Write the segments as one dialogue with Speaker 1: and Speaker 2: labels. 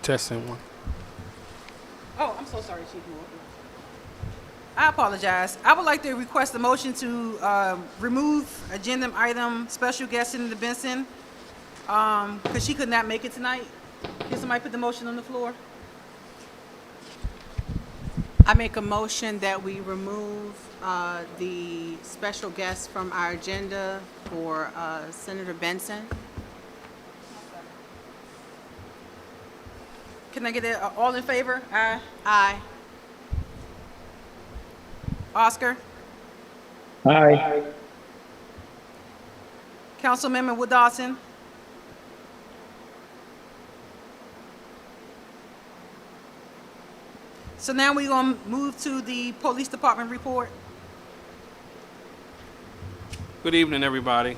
Speaker 1: Testing one.
Speaker 2: Oh, I'm so sorry, Chief Moore. I apologize. I would like to request a motion to remove agenda item special guest Senator Benson because she could not make it tonight. Can somebody put the motion on the floor?
Speaker 3: I make a motion that we remove the special guest from our agenda for Senator Benson.
Speaker 2: Can I get it? All in favor? Aye.
Speaker 3: Aye.
Speaker 2: Oscar?
Speaker 4: Aye.
Speaker 2: Councilmember Wood Dawson? So now we're going to move to the police department report.
Speaker 1: Good evening, everybody.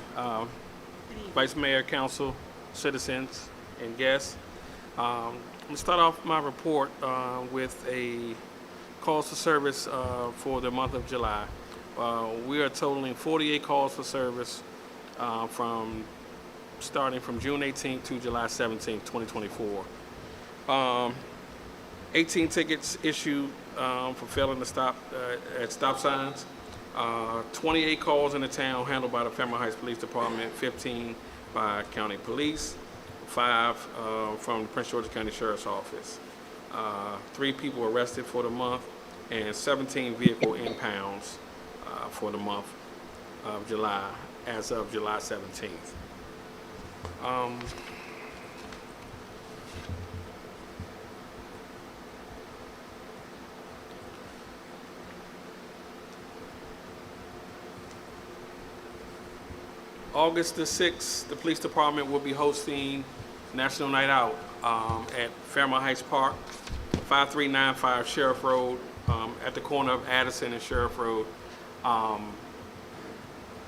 Speaker 1: Vice Mayor, Council, citizens, and guests. I'm going to start off my report with a calls for service for the month of July. We are totaling 48 calls for service starting from June 18th to July 17th, 2024. 18 tickets issued for failing to stop at stop signs. 28 calls in the town handled by the Fairmount Heights Police Department, 15 by County Police, 5 from the Prince George's County Sheriff's Office. 3 people arrested for the month, and 17 vehicle impounds for the month of July, as of July 17th. August the 6th, the police department will be hosting National Night Out at Fairmount Heights Park, 5395 Sheriff Road, at the corner of Addison and Sheriff Road.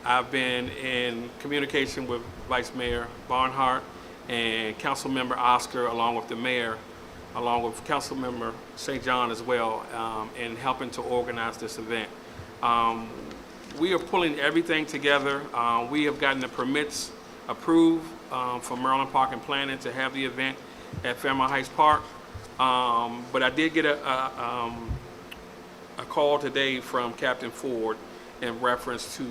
Speaker 1: I've been in communication with Vice Mayor Barnhart and Council Member Oscar, along with the mayor, along with Council Member St. John as well, in helping to organize this event. We are pulling everything together. We have gotten the permits approved from Maryland Park and Planning to have the event at Fairmount Heights Park. But I did get a call today from Captain Ford in reference to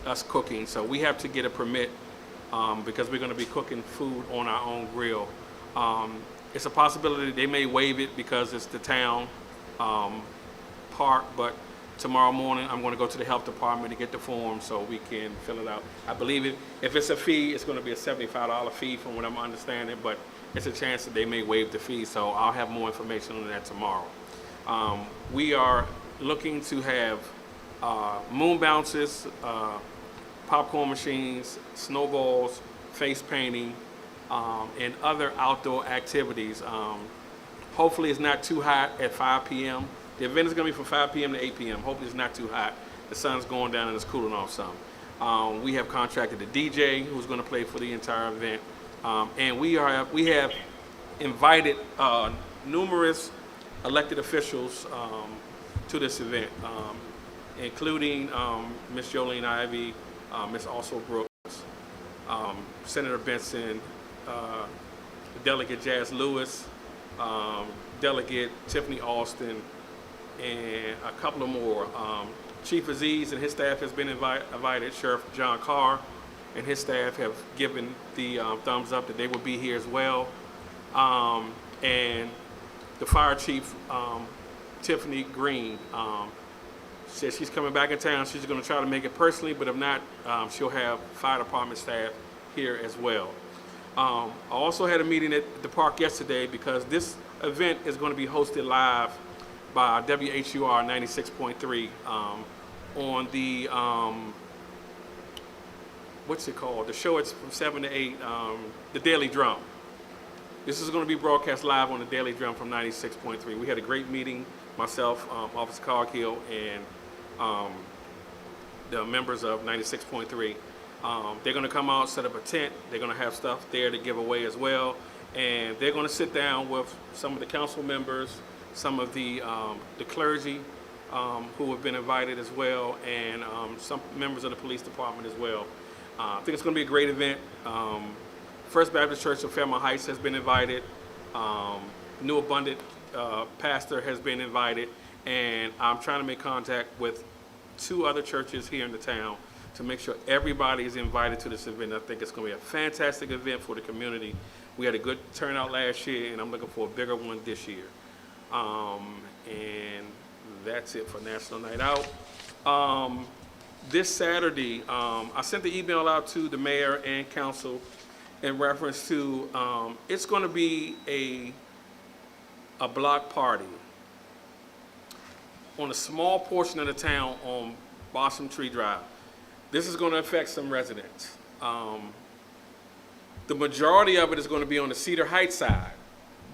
Speaker 1: us cooking. So we have to get a permit because we're going to be cooking food on our own grill. It's a possibility they may waive it because it's the town park, but tomorrow morning I'm going to go to the health department to get the form so we can fill it out. I believe if it's a fee, it's going to be a $75 fee from what I'm understanding, but it's a chance that they may waive the fee, so I'll have more information on that tomorrow. We are looking to have moon bounces, popcorn machines, snowballs, face painting, and other outdoor activities. Hopefully it's not too hot at 5 p.m. The event is going to be from 5 p.m. to 8 p.m. Hopefully it's not too hot. The sun's going down and it's cooling off some. We have contracted a DJ who's going to play for the entire event. And we have invited numerous elected officials to this event, including Ms. Jolene Ivey, Ms. Also Brooks, Senator Benson, Delegate Jazz Lewis, Delegate Tiffany Alston, and a couple of more. Chief Aziz and his staff has been invited. Sheriff John Carr and his staff have given the thumbs up that they will be here as well. And the fire chief, Tiffany Green, says she's coming back in town. She's going to try to make it personally, but if not, she'll have fire department staff here as well. I also had a meeting at the park yesterday because this event is going to be hosted live by WHUR 96.3 on the, what's it called? The show it's from 7 to 8, the Daily Drum. This is going to be broadcast live on the Daily Drum from 96.3. We had a great meeting, myself, Officer Coghill, and the members of 96.3. They're going to come out, set up a tent. They're going to have stuff there to give away as well. And they're going to sit down with some of the council members, some of the clergy who have been invited as well, and some members of the police department as well. I think it's going to be a great event. First Baptist Church of Fairmount Heights has been invited. New Abundant pastor has been invited, and I'm trying to make contact with 2 other churches here in the town to make sure everybody is invited to this event. I think it's going to be a fantastic event for the community. We had a good turnout last year, and I'm looking for a bigger one this year. And that's it for National Night Out. This Saturday, I sent the email out to the mayor and council in reference to, it's going to be a block party on a small portion of the town on Blossom Tree Drive. This is going to affect some residents. The majority of it is going to be on the Cedar Heights side,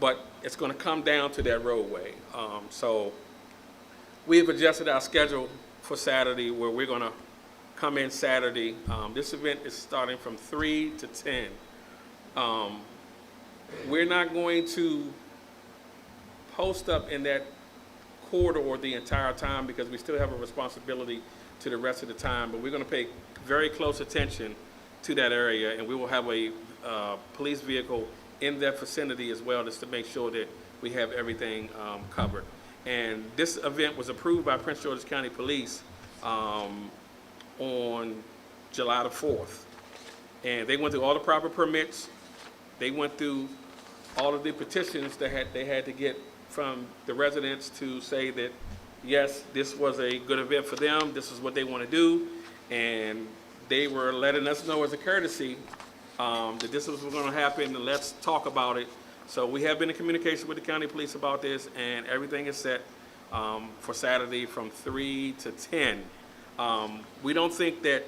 Speaker 1: but it's going to come down to that roadway. So we have adjusted our schedule for Saturday, where we're going to come in Saturday. This event is starting from 3 to 10. We're not going to post up in that corridor the entire time because we still have a responsibility to the rest of the time, but we're going to pay very close attention to that area, and we will have a police vehicle in that vicinity as well, just to make sure that we have everything covered. And this event was approved by Prince George's County Police on July the 4th. And they went through all the proper permits. They went through all of the petitions that they had to get from the residents to say that, yes, this was a good event for them, this is what they want to do, and they were letting us know as a courtesy that this was going to happen, and let's talk about it. So we have been in communication with the county police about this, and everything is set for Saturday from 3 to 10. We don't think that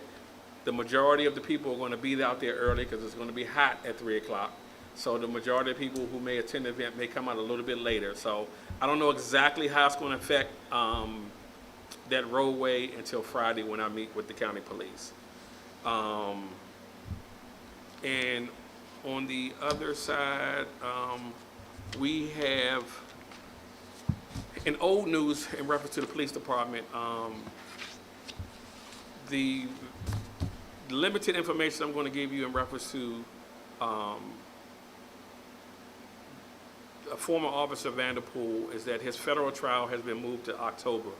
Speaker 1: the majority of the people are going to be out there early because it's going to be hot at 3 o'clock. So the majority of people who may attend the event may come out a little bit later. So I don't know exactly how it's going to affect that roadway until Friday when I meet with the county police. And on the other side, we have, in old news in reference to the police department, the limited information I'm going to give you in reference to a former officer, Vanderpool, is that his federal trial has been moved to October.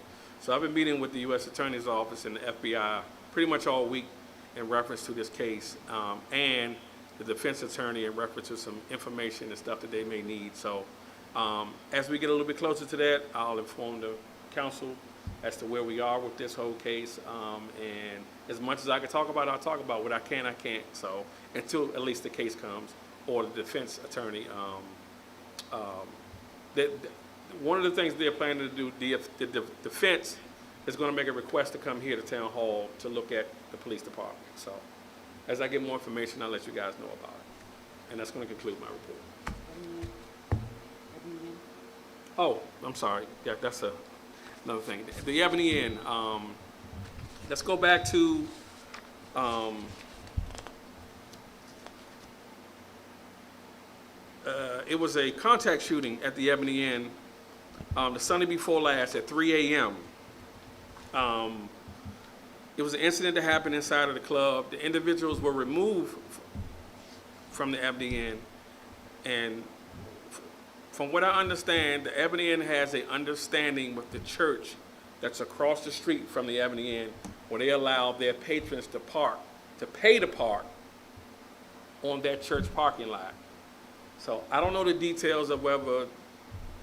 Speaker 1: So I've been meeting with the U.S. Attorney's Office and the FBI pretty much all week in reference to this case, and the defense attorney in reference to some information and stuff that they may need. So as we get a little bit closer to that, I'll inform the council as to where we are with this whole case. And as much as I can talk about it, I'll talk about what I can, I can't. So until at least the case comes, or the defense attorney, one of the things they're planning to do, the defense is going to make a request to come here to town hall to look at the police department. So as I get more information, I'll let you guys know about it. And that's going to conclude my report. Oh, I'm sorry. Yeah, that's another thing. The Ebony Inn. Let's go back to it was a contact shooting at the Ebony Inn the Sunday before last at 3 a.m. It was an incident that happened inside of the club. The individuals were removed from the Ebony Inn, and from what I understand, the Ebony Inn has an understanding with the church that's across the street from the Ebony Inn, where they allow their patrons to pay to park on that church parking lot. So I don't know the details of whether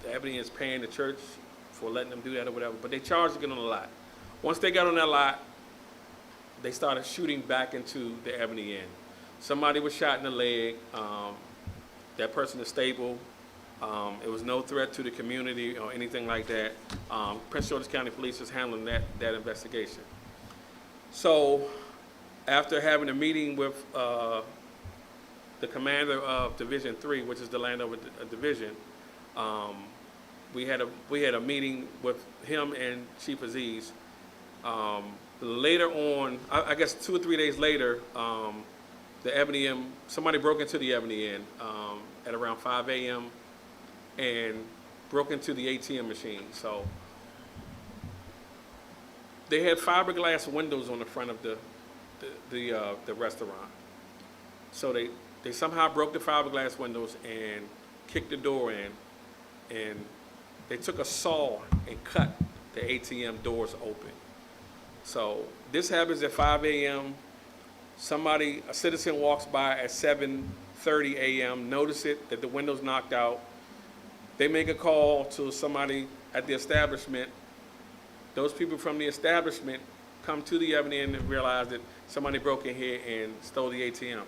Speaker 1: the Ebony is paying the church for letting them do that or whatever, but they charged to get on the lot. Once they got on that lot, they started shooting back into the Ebony Inn. Somebody was shot in the leg. That person is stable. It was no threat to the community or anything like that. Prince George's County Police is handling that investigation. So after having a meeting with the commander of Division 3, which is the Landover Division, we had a meeting with him and Chief Aziz. Later on, I guess 2 or 3 days later, the Ebony Inn, somebody broke into the Ebony Inn at around 5 a.m. and broke into the ATM machine. So they had fiberglass windows on the front of the restaurant. So they somehow broke the fiberglass windows and kicked the door in, and they took a saw and cut the ATM doors open. So this happens at 5 a.m. A citizen walks by at 7:30 a.m., notice it, that the window's knocked out. They make a call to somebody at the establishment. Those people from the establishment come to the Ebony Inn and realize that somebody broke in here and stole the ATM.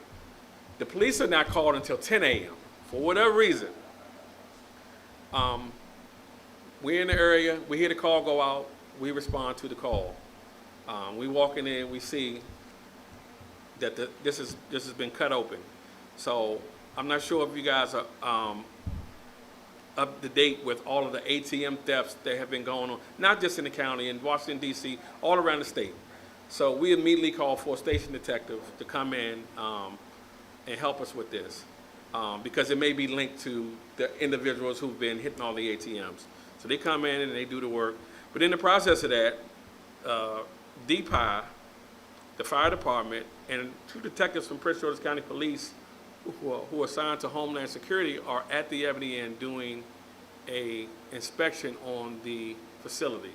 Speaker 1: The police are not called until 10 a.m. for whatever reason. We're in the area, we hear the call go out, we respond to the call. We walk in, we see that this has been cut open. So I'm not sure if you guys are up to date with all of the ATM thefts that have been going on, not just in the county, in Washington, D.C., all around the state. So we immediately called for a station detective to come in and help us with this, because it may be linked to the individuals who've been hitting all the ATMs. So they come in and they do the work. But in the process of that, DPI, the fire department, and 2 detectives from Prince George's County Police who are assigned to Homeland Security are at the Ebony Inn doing a inspection on the facility.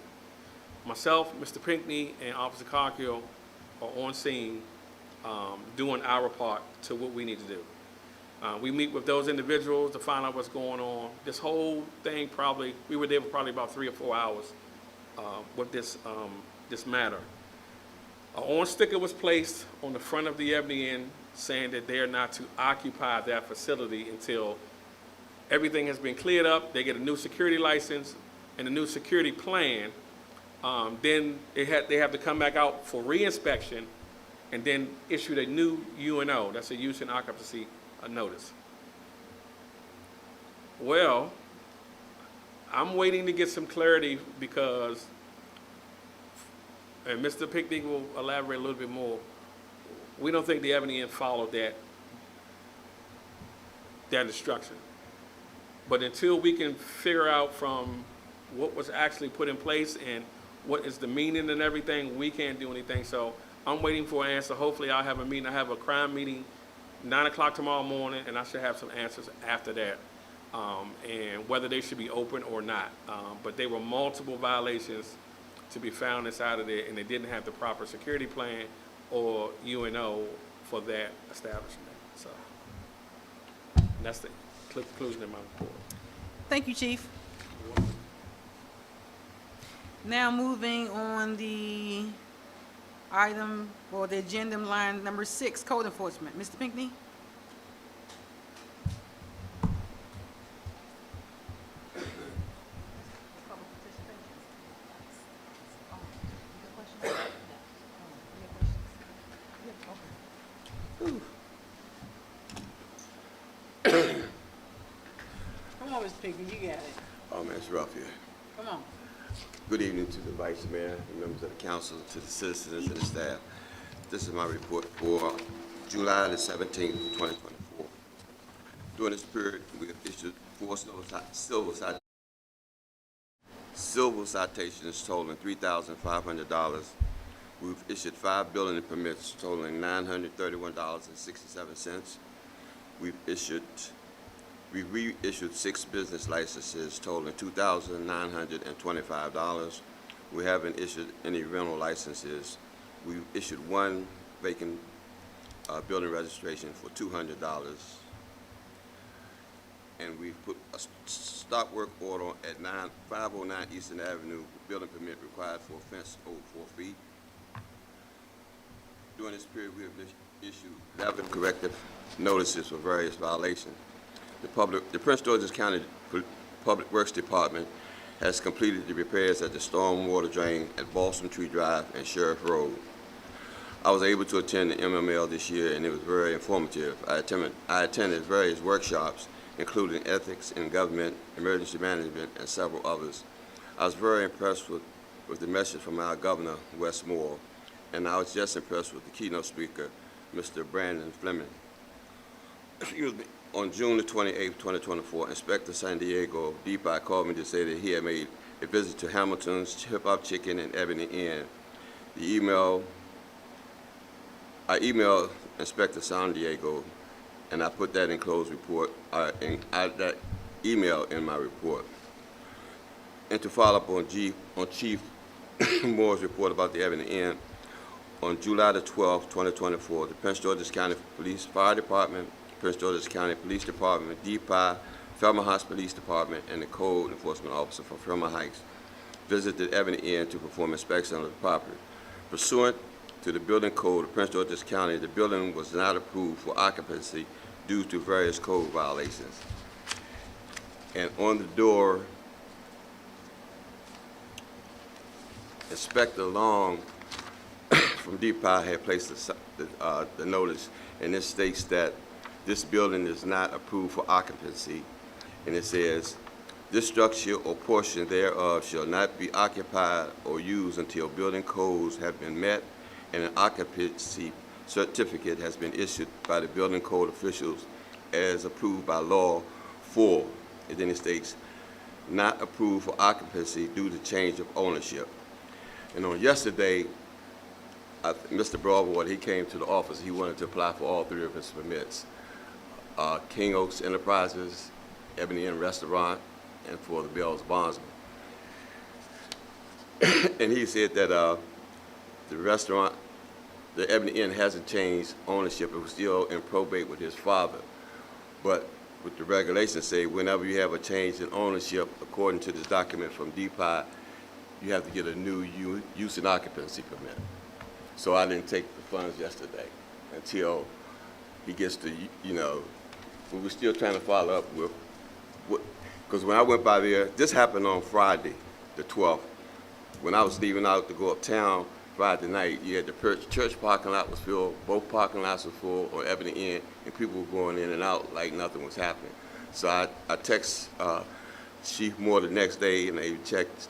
Speaker 1: Myself, Mr. Pinckney, and Officer Cockill are on scene doing our part to what we need to do. We meet with those individuals to find out what's going on. This whole thing we were there for probably about 3 or 4 hours with this matter. An orange sticker was placed on the front of the Ebony Inn saying that they are not to occupy that facility until everything has been cleared up, they get a new security license and a new security plan. Then they have to come back out for re-inspection and then issue a new UNO, that's a use and occupancy notice. Well, I'm waiting to get some clarity because, and Mr. Pinckney will elaborate a little bit more, we don't think the Ebony Inn followed that instruction. But until we can figure out from what was actually put in place and what is the meaning and everything, we can't do anything. So I'm waiting for an answer. Hopefully I'll have a meeting. I have a crime meeting 9 o'clock tomorrow morning, and I should have some answers after that, and whether they should be open or not. But there were multiple violations to be found inside of there, and they didn't have the proper security plan or UNO for that establishment. So that's the conclusion of my report.
Speaker 2: Thank you, Chief. Now moving on the item or the agenda line number 6, code enforcement. Mr. Pinckney? Come on, Mr. Pinckney, you got it.
Speaker 5: Oh, man, it's rough here.
Speaker 2: Come on.
Speaker 5: Good evening to the Vice Mayor, the members of the council, to the citizens and the staff. This is my report for July the 17th, 2024. During this period, we have issued 4 civil citations totaling $3,500. We've issued 5 building permits totaling $931.67. We've reissued 6 business licenses totaling $2,925. We haven't issued any rental licenses. We issued 1 vacant building registration for $200. And we put a stop work order at 509 Eastern Avenue, building permit required for a fence over 4 feet. During this period, we have issued 11 corrective notices for various violations. The Prince George's County Public Works Department has completed the repairs at the stormwater drain at Balsam Tree Drive and Sheriff Road. I was able to attend the MML this year, and it was very informative. I attended various workshops, including ethics in government, emergency management, and several others. I was very impressed with the message from our governor, Wes Moore, and I was just impressed with the keynote speaker, Mr. Brandon Fleming. Excuse me. On June the 28th, 2024, Inspector San Diego of DPI called me to say that he had made a visit to Hamilton's Hip Hop Chicken and Ebony Inn. I emailed Inspector San Diego and I put that in closed report, that email in my report. And to follow up on Chief Moore's report about the Ebony Inn, on July the 12th, 2024, the Prince George's County Police Fire Department, Prince George's County Police Department, DPI, Fairmount Heights Police Department, and the Code Enforcement Officer for Fairmount Heights visited the Ebony Inn to perform inspection of the property. Pursuant to the building code of Prince George's County, the building was not approved for occupancy due to various code violations. And on the door, Inspector Long from DPI had placed the notice, and it states that this building is not approved for occupancy, and it says, this structure or portion thereof shall not be occupied or used until building codes have been met and an occupancy certificate has been issued by the building code officials as approved by law for, and then it states, not approved for occupancy due to change of ownership. And on yesterday, Mr. Broadwater, he came to the office. He wanted to apply for all 3 of his permits. King Oaks Enterprises, Ebony Inn Restaurant, and for the Bell's Bondsman. And he said that the restaurant, the Ebony Inn, hasn't changed ownership. It was still in probate with his father. But what the regulations say, whenever you have a change in ownership, according to this document from DPI, you have to get a new use and occupancy permit. So I didn't take the funds yesterday until he gets to, but we're still trying to follow up with what, because when I went by there, this happened on Friday, the 12th. When I was leaving out to go uptown Friday night, you had the church parking lot was filled, both parking lots were full on Ebony Inn, and people were going in and out like nothing was happening. So I text Chief Moore the next day, and they checked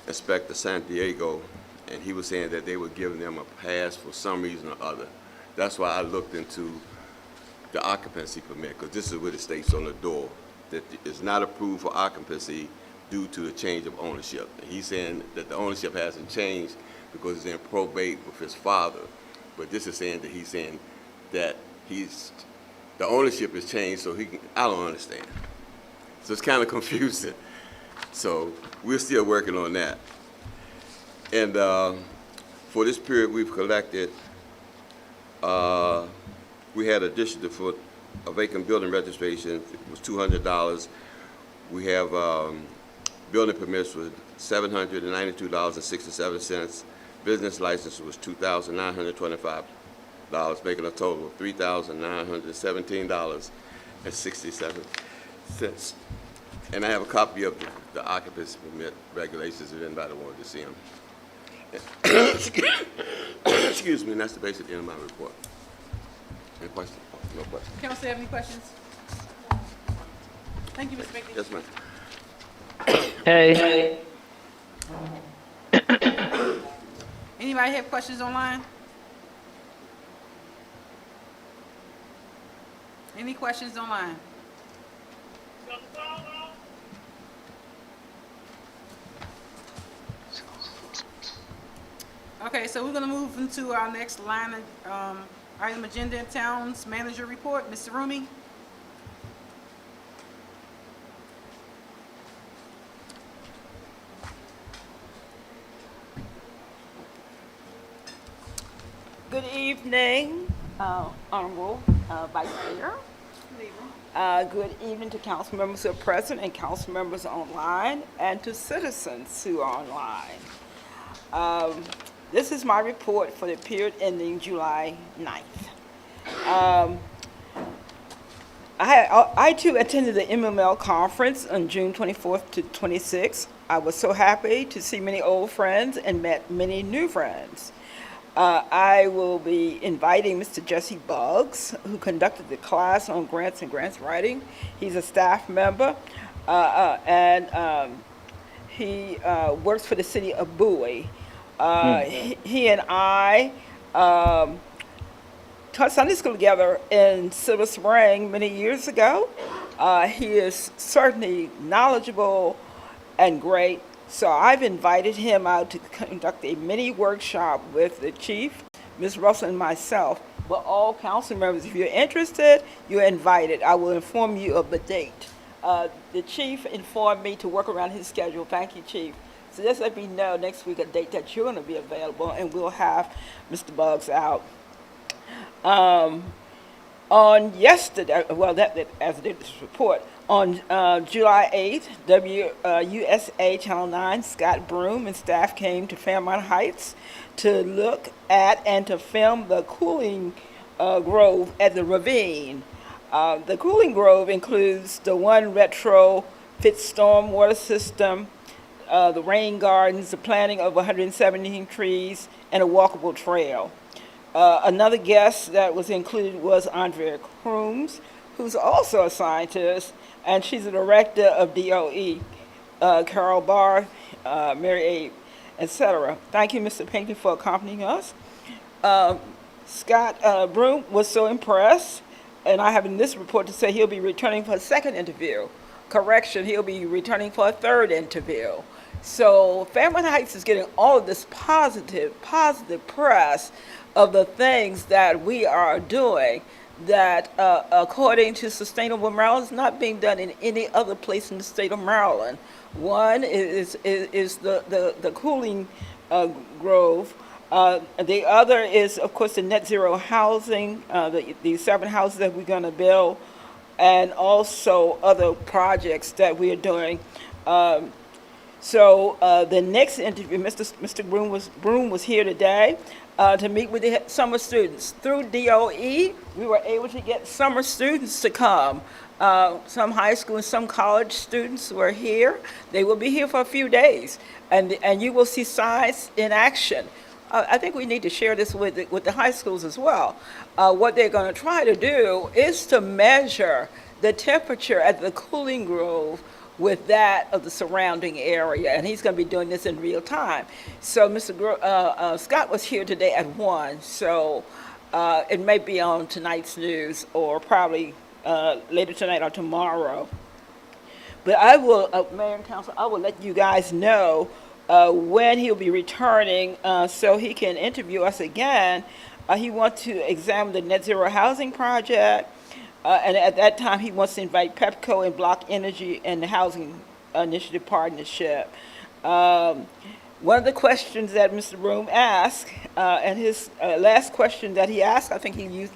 Speaker 5: Inspector San Diego, and he was saying that they were giving them a pass for some reason or other. That's why I looked into the occupancy permit, because this is what it states on the door, that it's not approved for occupancy due to the change of ownership. And he's saying that the ownership hasn't changed because it's in probate with his father, but this is saying that he's saying that the ownership has changed, so I don't understand. So it's kind of confusing. So we're still working on that. And for this period, we've collected, we had addition for a vacant building registration, it was $200. We have building permits was $792.67. Business license was $2,925, making a total of $3,917.67. And I have a copy of the occupancy permit regulations if anybody wanted to see them. Excuse me, and that's the basic end of my report. Any questions? No questions.
Speaker 2: Council have any questions? Thank you, Mr. Baker.
Speaker 5: Yes, ma'am.
Speaker 4: Hey.
Speaker 2: Anybody have questions online? Any questions online? Okay, so we're gonna move into our next line of item agenda, Town's Manager Report. Mr. Rumi?
Speaker 6: Good evening, Honorable Vice Mayor. Good evening to council members who are present and council members online, and to citizens who are online. This is my report for the period ending July 9th. I too attended the MML conference on June 24th to 26th. I was so happy to see many old friends and met many new friends. I will be inviting Mr. Jesse Buggs, who conducted the class on grants and grants writing. He's a staff member, and he works for the city of Bowie. He and I taught Sunday school together in Silver Spring many years ago. He is certainly knowledgeable and great. So I've invited him out to conduct a mini workshop with the chief, Ms. Russell, and myself but all council members, if you're interested, you're invited. I will inform you of the date. The chief informed me to work around his schedule. Thank you, Chief. So just let me know next week a date that you're going to be available, and we'll have Mr. Buggs out. On yesterday, well, as I did this report, on July 8th, USA Channel 9, Scott Broom and staff came to Fairmount Heights to look at and to film the cooling grove at the ravine. The cooling grove includes the one retrofit storm water system, the rain gardens, the planting of 117 trees, and a walkable trail. Another guest that was included was Andrea Crooms, who's also a scientist, and she's the director of DOE, Carol Barr, Mary Abe, etc. Thank you, Mr. Pinckney, for accompanying us. Scott Broom was so impressed, and I have in this report to say he'll be returning for a second interview. Correction, he'll be returning for a third interview. So Fairmount Heights is getting all of this positive press of the things that we are doing that, according to Sustainable Maryland, is not being done in any other place in the state of Maryland. One is the cooling grove. The other is, of course, the net zero housing, the 7 houses that we're going to build, and also other projects that we are doing. So the next interview, Mr. Broom was here today to meet with the summer students. Through DOE, we were able to get summer students to come. Some high school and some college students were here. They will be here for a few days, and you will see science in action. I think we need to share this with the high schools as well. What they're going to try to do is to measure the temperature at the cooling grove with that of the surrounding area, and he's going to be doing this in real time. So Mr. Scott was here today at 1, so it may be on tonight's news or probably later tonight or tomorrow. But I will, Mayor and Council, I will let you guys know when he'll be returning so he can interview us again. He wants to examine the net zero housing project, and at that time he wants to invite PEPCO and Block Energy and the Housing Initiative Partnership. One of the questions that Mr. Broom asked, and his last question that he asked, I think he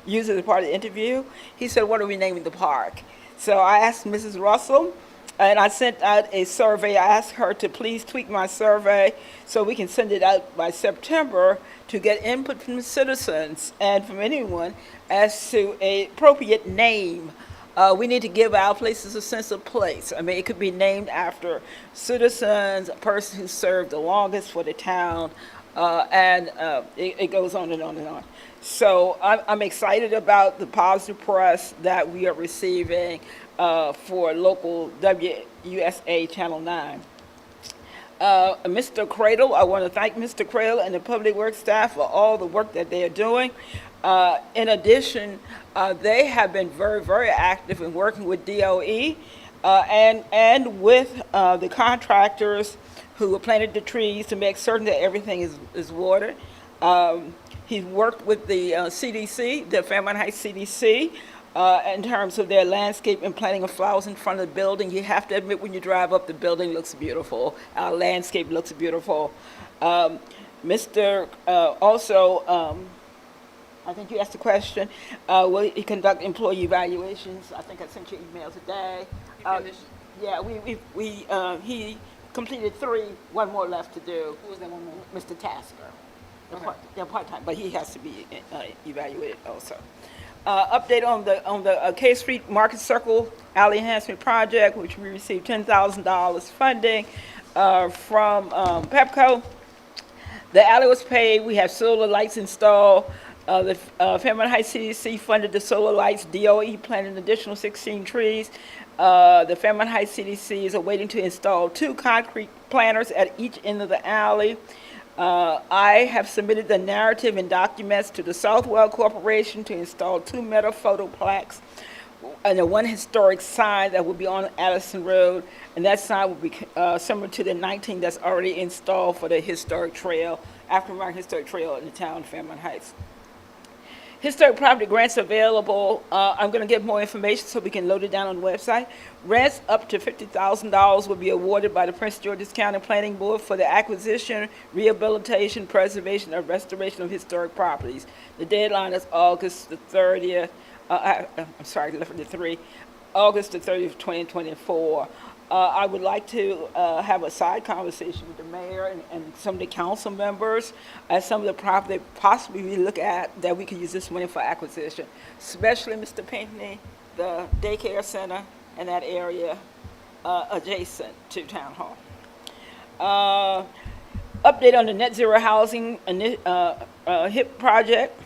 Speaker 6: used as a part of the interview, he said, what are we naming the park? So I asked Mrs. Russell, and I sent out a survey. I asked her to please tweak my survey so we can send it out by September to get input from the citizens and from anyone as to an appropriate name. We need to give our places a sense of place. I mean, it could be named after citizens, a person who served the longest for the town, and it goes on and on and on. So I'm excited about the positive press that we are receiving for local WUSA Channel 9. Mr. Cradle, I want to thank Mr. Cradle and the Public Works staff for all the work that they are doing. In addition, they have been very, very active in working with DOE and with the contractors who planted the trees to make certain that everything is watered. He's worked with the CDC, the Fairmount Heights CDC, in terms of their landscape and planting of flowers in front of the building. You have to admit, when you drive up, the building looks beautiful. Our landscape looks beautiful. I think you asked the question, will he conduct employee evaluations? I think I sent you an email today. Yeah, he completed 3, 1 more left to do.
Speaker 2: Who was that one more?
Speaker 6: Mr. Tasker.
Speaker 2: Okay.
Speaker 6: They're part-time, but he has to be evaluated also. Update on the K Street Market Circle Alley Enhancement Project, which we received $10,000 funding from PEPCO. The alley was paved. We have solar lights installed. The Fairmount Heights CDC funded the solar lights. DOE planted an additional 16 trees. The Fairmount Heights CDC is awaiting to install 2 concrete planters at each end of the alley. I have submitted the narrative and documents to the Southwell Corporation to install 2 metal photo plaques and 1 historic sign that will be on Addison Road, and that sign will be similar to the 19 that's already installed for the historic trail, African American Historic Trail in the town of Fairmount Heights. Historic property grants available. I'm going to get more information so we can load it down on the website. Grants up to $50,000 will be awarded by the Prince George's County Planning Board for the acquisition, rehabilitation, preservation, or restoration of historic properties. The deadline is August the 30th. I'm sorry, I left it at 3. August the 30th, 2024. I would like to have a side conversation with the mayor and some of the council members as some of the property possibly we look at that we could use this money for acquisition, especially Mr. Pinckney, the daycare center and that area adjacent to Town Hall. Update on the net zero housing HIP project.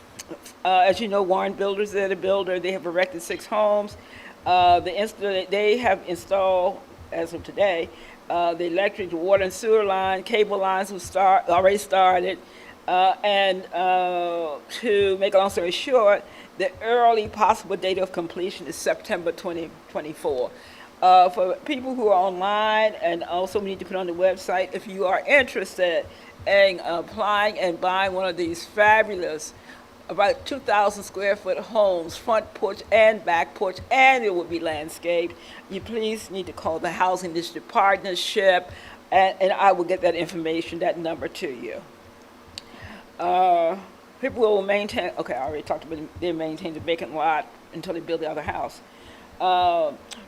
Speaker 6: As you know, Warren Builders, they're the builder. They have erected 6 homes. They have installed, as of today, the electric, the water and sewer line, cable lines have already started. And to make a long story short, the early possible date of completion is September 2024. For people who are online, and also we need to put on the website, if you are interested in applying and buying one of these fabulous about 2,000 square foot homes, front porch and back porch, and it will be landscaped. You please need to call the Housing District Partnership, and I will get that information, that number to you. People will maintain, okay, I already talked about they maintain the vacant lot until they build the other house.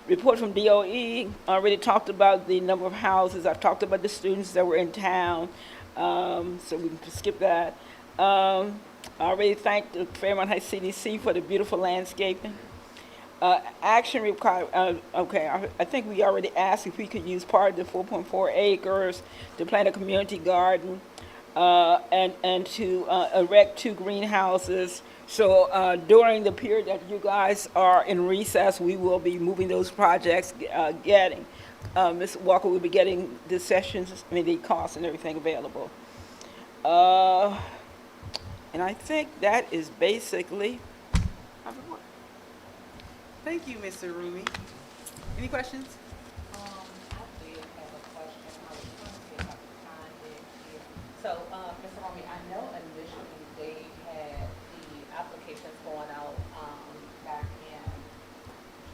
Speaker 6: Report from DOE, already talked about the number of houses. I've talked about the students that were in town, so we can skip that. I already thanked the Fairmount Heights CDC for the beautiful landscaping. Action required, okay, I think we already asked if we could use part of the 4.4 acres to plant a community garden and to erect 2 greenhouses. So during the period that you guys are in recess, we will be moving those projects, Ms. Walker will be getting the sessions, the costs and everything available. And I think that is basically.
Speaker 2: Thank you, Mr. Rumi. Any questions?
Speaker 7: I did have a question. I was trying to see if I could find it here. So, Mr. Romy, I know initially they had the applications going out, back in, I'm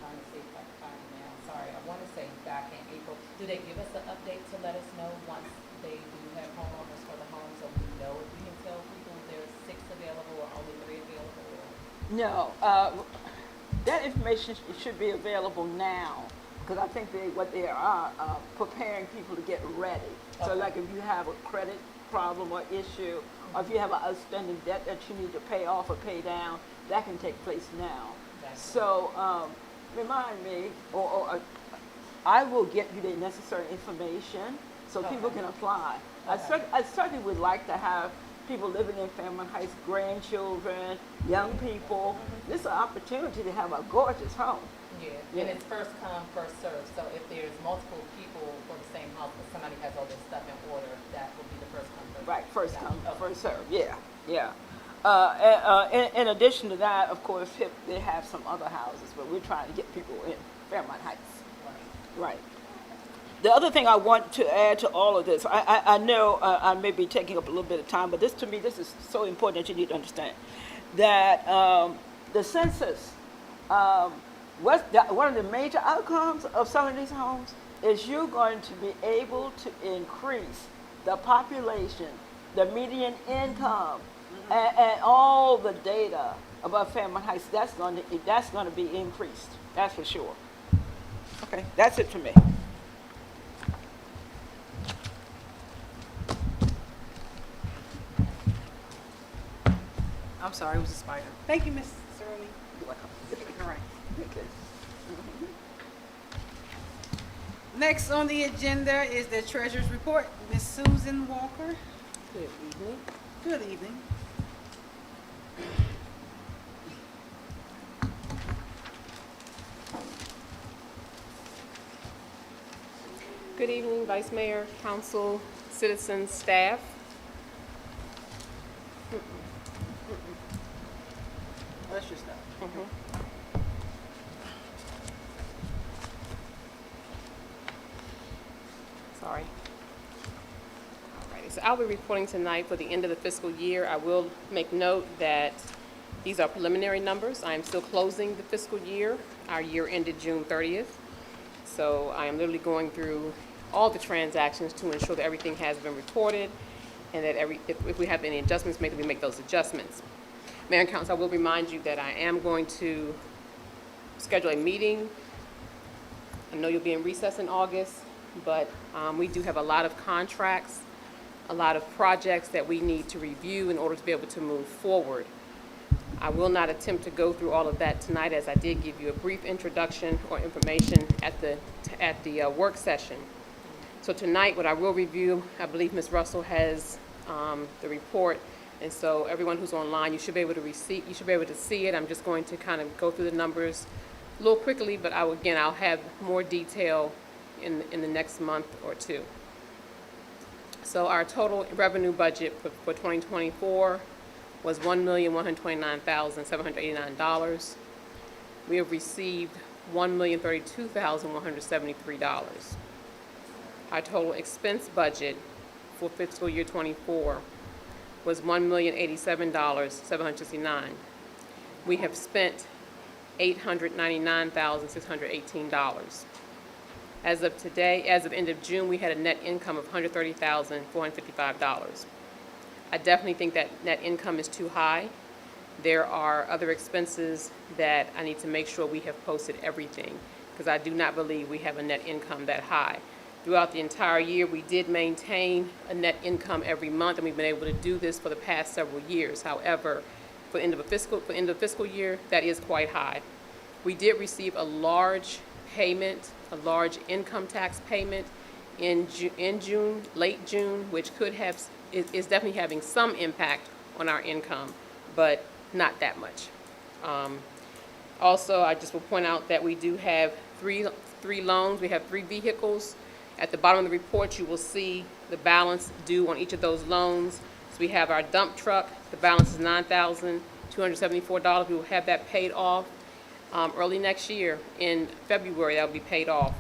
Speaker 7: trying to see if I can find it now. Sorry, I want to say back in April. Do they give us an update to let us know once they do have homeowners for the home, so we know if we can tell people there's 6 available or only 3 available? Or?
Speaker 6: No, that information should be available now, because I think what they are preparing people to get ready. Okay. So like if you have a credit problem or issue, or if you have an outstanding debt that you need to pay off or pay down, that can take place now. That's so remind me, or I will get you the necessary information so people can apply. Okay. I certainly would like to have people living in Fairmount Heights, grandchildren, young people. This is an opportunity to have a gorgeous home.
Speaker 7: Yeah, and it's first come, first served. So if there's multiple people for the same house, but somebody has all their stuff in order, that will be the first come, first served.
Speaker 6: Right, first come, first served, yeah. In addition to that, of course, they have some other houses, but we're trying to get people in Fairmount Heights. Right. The other thing I want to add to all of this, I know I may be taking up a little bit of time, but to me, this is so important that you need to understand that the census, one of the major outcomes of some of these homes is you're going to be able to increase the population, the median income, and all the data about Fairmount Heights. That's going to be increased. That's for sure. Okay, that's it for me.
Speaker 2: I'm sorry, it was a spider. Thank you, Ms. Rumi.
Speaker 6: You're welcome.
Speaker 2: All right.
Speaker 6: Okay.
Speaker 2: Next on the agenda is the treasurer's report. Ms. Susan Walker.
Speaker 6: Good evening.
Speaker 2: Good evening.
Speaker 8: Good evening, Vice Mayor, Council, citizens, staff.
Speaker 6: That's your stuff.
Speaker 8: Sorry. Alrighty, so I'll be reporting tonight for the end of the fiscal year. I will make note that These are preliminary numbers. I am still closing the fiscal year. Our year ended June 30th. So I am literally going through all the transactions to ensure that everything has been reported and that if we have any adjustments made, that we make those adjustments. Mayor and Council, I will remind you that I am going to schedule a meeting. I know you'll be in recess in August, but we do have a lot of contracts, a lot of projects that we need to review in order to be able to move forward. I will not attempt to go through all of that tonight, as I did give you a brief introduction or information at the work session. So tonight, what I will review, I believe Ms. Russell has the report, and so everyone who's online, you should be able to see it. I'm just going to kind of go through the numbers a little quickly, but I'll have more detail in the next month or two. So our total revenue budget for 2024 was $1,129,789. We have received $1,032,173. Our total expense budget for fiscal year 24 was $1,087,769. We have spent $899,618. As of today, as of end of June, we had a net income of $130,455. I definitely think that net income is too high. There are other expenses that I need to make sure we have posted everything, because I do not believe we have a net income that high. Throughout the entire year, we did maintain a net income every month, and we've been able to do this for the past several years. However, for the end of fiscal year, that is quite high. We did receive a large payment, a large income tax payment in June, late June, which is definitely having some impact on our income, but not that much. Also, I just will point out that we do have three loans. We have 3 vehicles. At the bottom of the report, you will see the balance due on each of those loans. So we have our dump truck. The balance is $9,274. We will have that paid off early next year. In February, that will be paid off.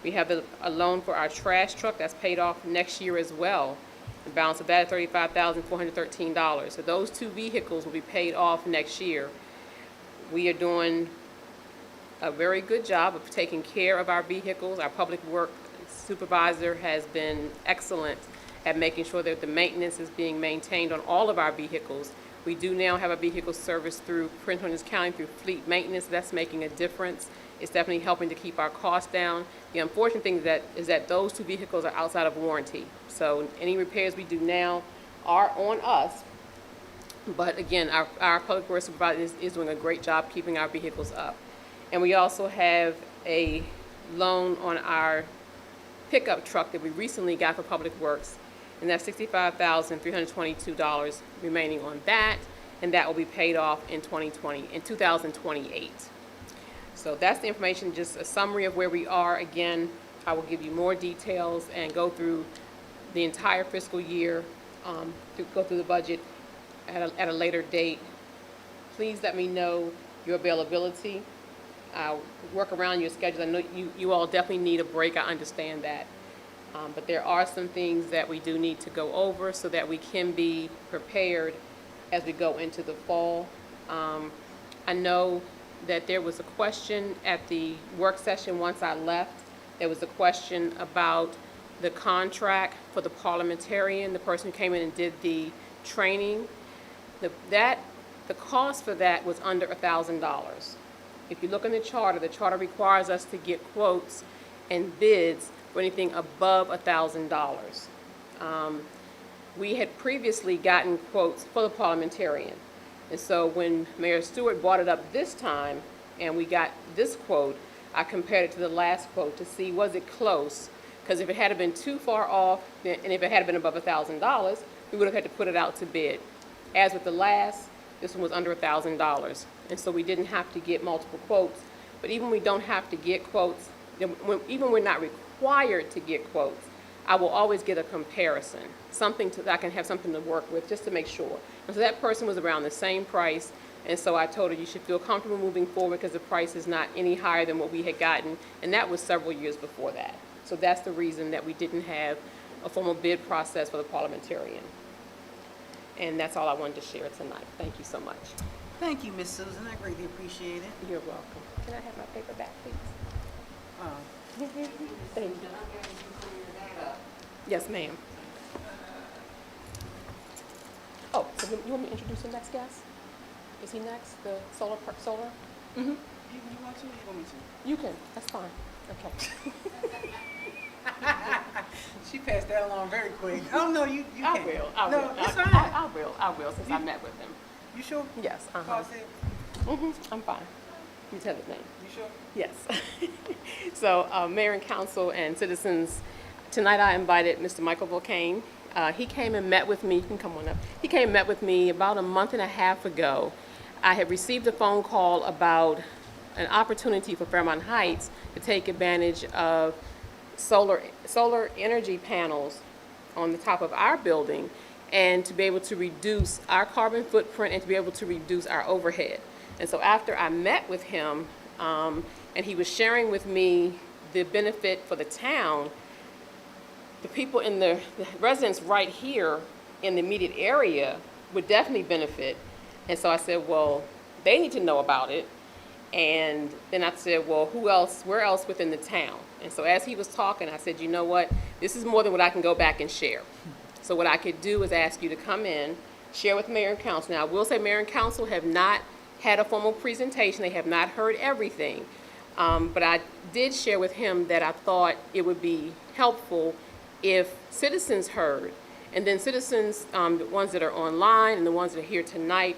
Speaker 8: We have a loan for our trash truck that's paid off next year as well. The balance of that is $35,413. So those 2 vehicles will be paid off next year. We are doing a very good job of taking care of our vehicles. Our public work supervisor has been excellent at making sure that the maintenance is being maintained on all of our vehicles. We do now have a vehicle service through Prince William County through fleet maintenance. That's making a difference. It's definitely helping to keep our costs down. The unfortunate thing is that those 2 vehicles are outside of warranty. So any repairs we do now are on us. But again, our public works supervisor is doing a great job keeping our vehicles up. And we also have a loan on our pickup truck that we recently got for Public Works, and that's $65,322 remaining on that, and that will be paid off in 2028. So that's the information, just a summary of where we are. Again, I will give you more details and go through the entire fiscal year, go through the budget at a later date. Please let me know your availability. I'll work around your schedule. I know you all definitely need a break. I understand that. But there are some things that we do need to go over so that we can be prepared as we go into the fall. I know that there was a question at the work session once I left. There was a question about the contract for the parliamentarian, the person who came in and did the training. The cost for that was under $1,000. If you look in the charter requires us to get quotes and bids for anything above $1,000. We had previously gotten quotes for the parliamentarian. And so when Mayor Stewart brought it up this time and we got this quote, I compared it to the last quote to see was it close. Because if it had been too far off, and if it had been above $1,000, we would have had to put it out to bid. As with the last, this one was under $1,000. And so we didn't have to get multiple quotes. But even when we don't have to get quotes, even we're not required to get quotes, I will always get a comparison, that I can have something to work with just to make sure. And so that person was around the same price, and so I told her you should feel comfortable moving forward because the price is not any higher than what we had gotten, and that was several years before that. So that's the reason that we didn't have a formal bid process for the parliamentarian. And that's all I wanted to share tonight. Thank you so much.
Speaker 2: Thank you, Miss Susan. I greatly appreciate it.
Speaker 8: You're welcome. Can I have my paper back, please? Thank you. Yes, ma'am. Oh, so you want me to introduce the next guest? Is he next? The solar?
Speaker 2: You want to? Or you want me to?
Speaker 8: You can. That's fine. Okay.
Speaker 2: She passed that along very quick. Oh, no, you
Speaker 8: I
Speaker 2: can't.
Speaker 8: will.
Speaker 2: No, it's fine.
Speaker 8: I will since I met with him.
Speaker 2: You sure?
Speaker 8: Yes.
Speaker 2: Paul said,
Speaker 8: I'm fine. You tell his name.
Speaker 2: you sure?
Speaker 8: Yes. So, Mayor and Council and citizens, tonight I invited Mr. Michael Volcane. He came and met with me. You can come on up. He came and met with me about a month and a half ago. I had received a phone call about an opportunity for Fairmount Heights to take advantage of solar energy panels on the top of our building and to be able to reduce our carbon footprint and to be able to reduce our overhead. And so after I met with him, and he was sharing with me the benefit for the town, the people in the residents right here in the immediate area would definitely benefit. And so I said, well, they need to know about it. And then I said, well, where else within the town? And so as he was talking, I said, you know what, this is more than what I can go back and share. So what I could do is ask you to come in, share with Mayor and Council. Now, I will say Mayor and Council have not had a formal presentation. They have not heard everything. But I did share with him that I thought it would be helpful if citizens heard. And then citizens, the ones that are online and the ones that are here tonight,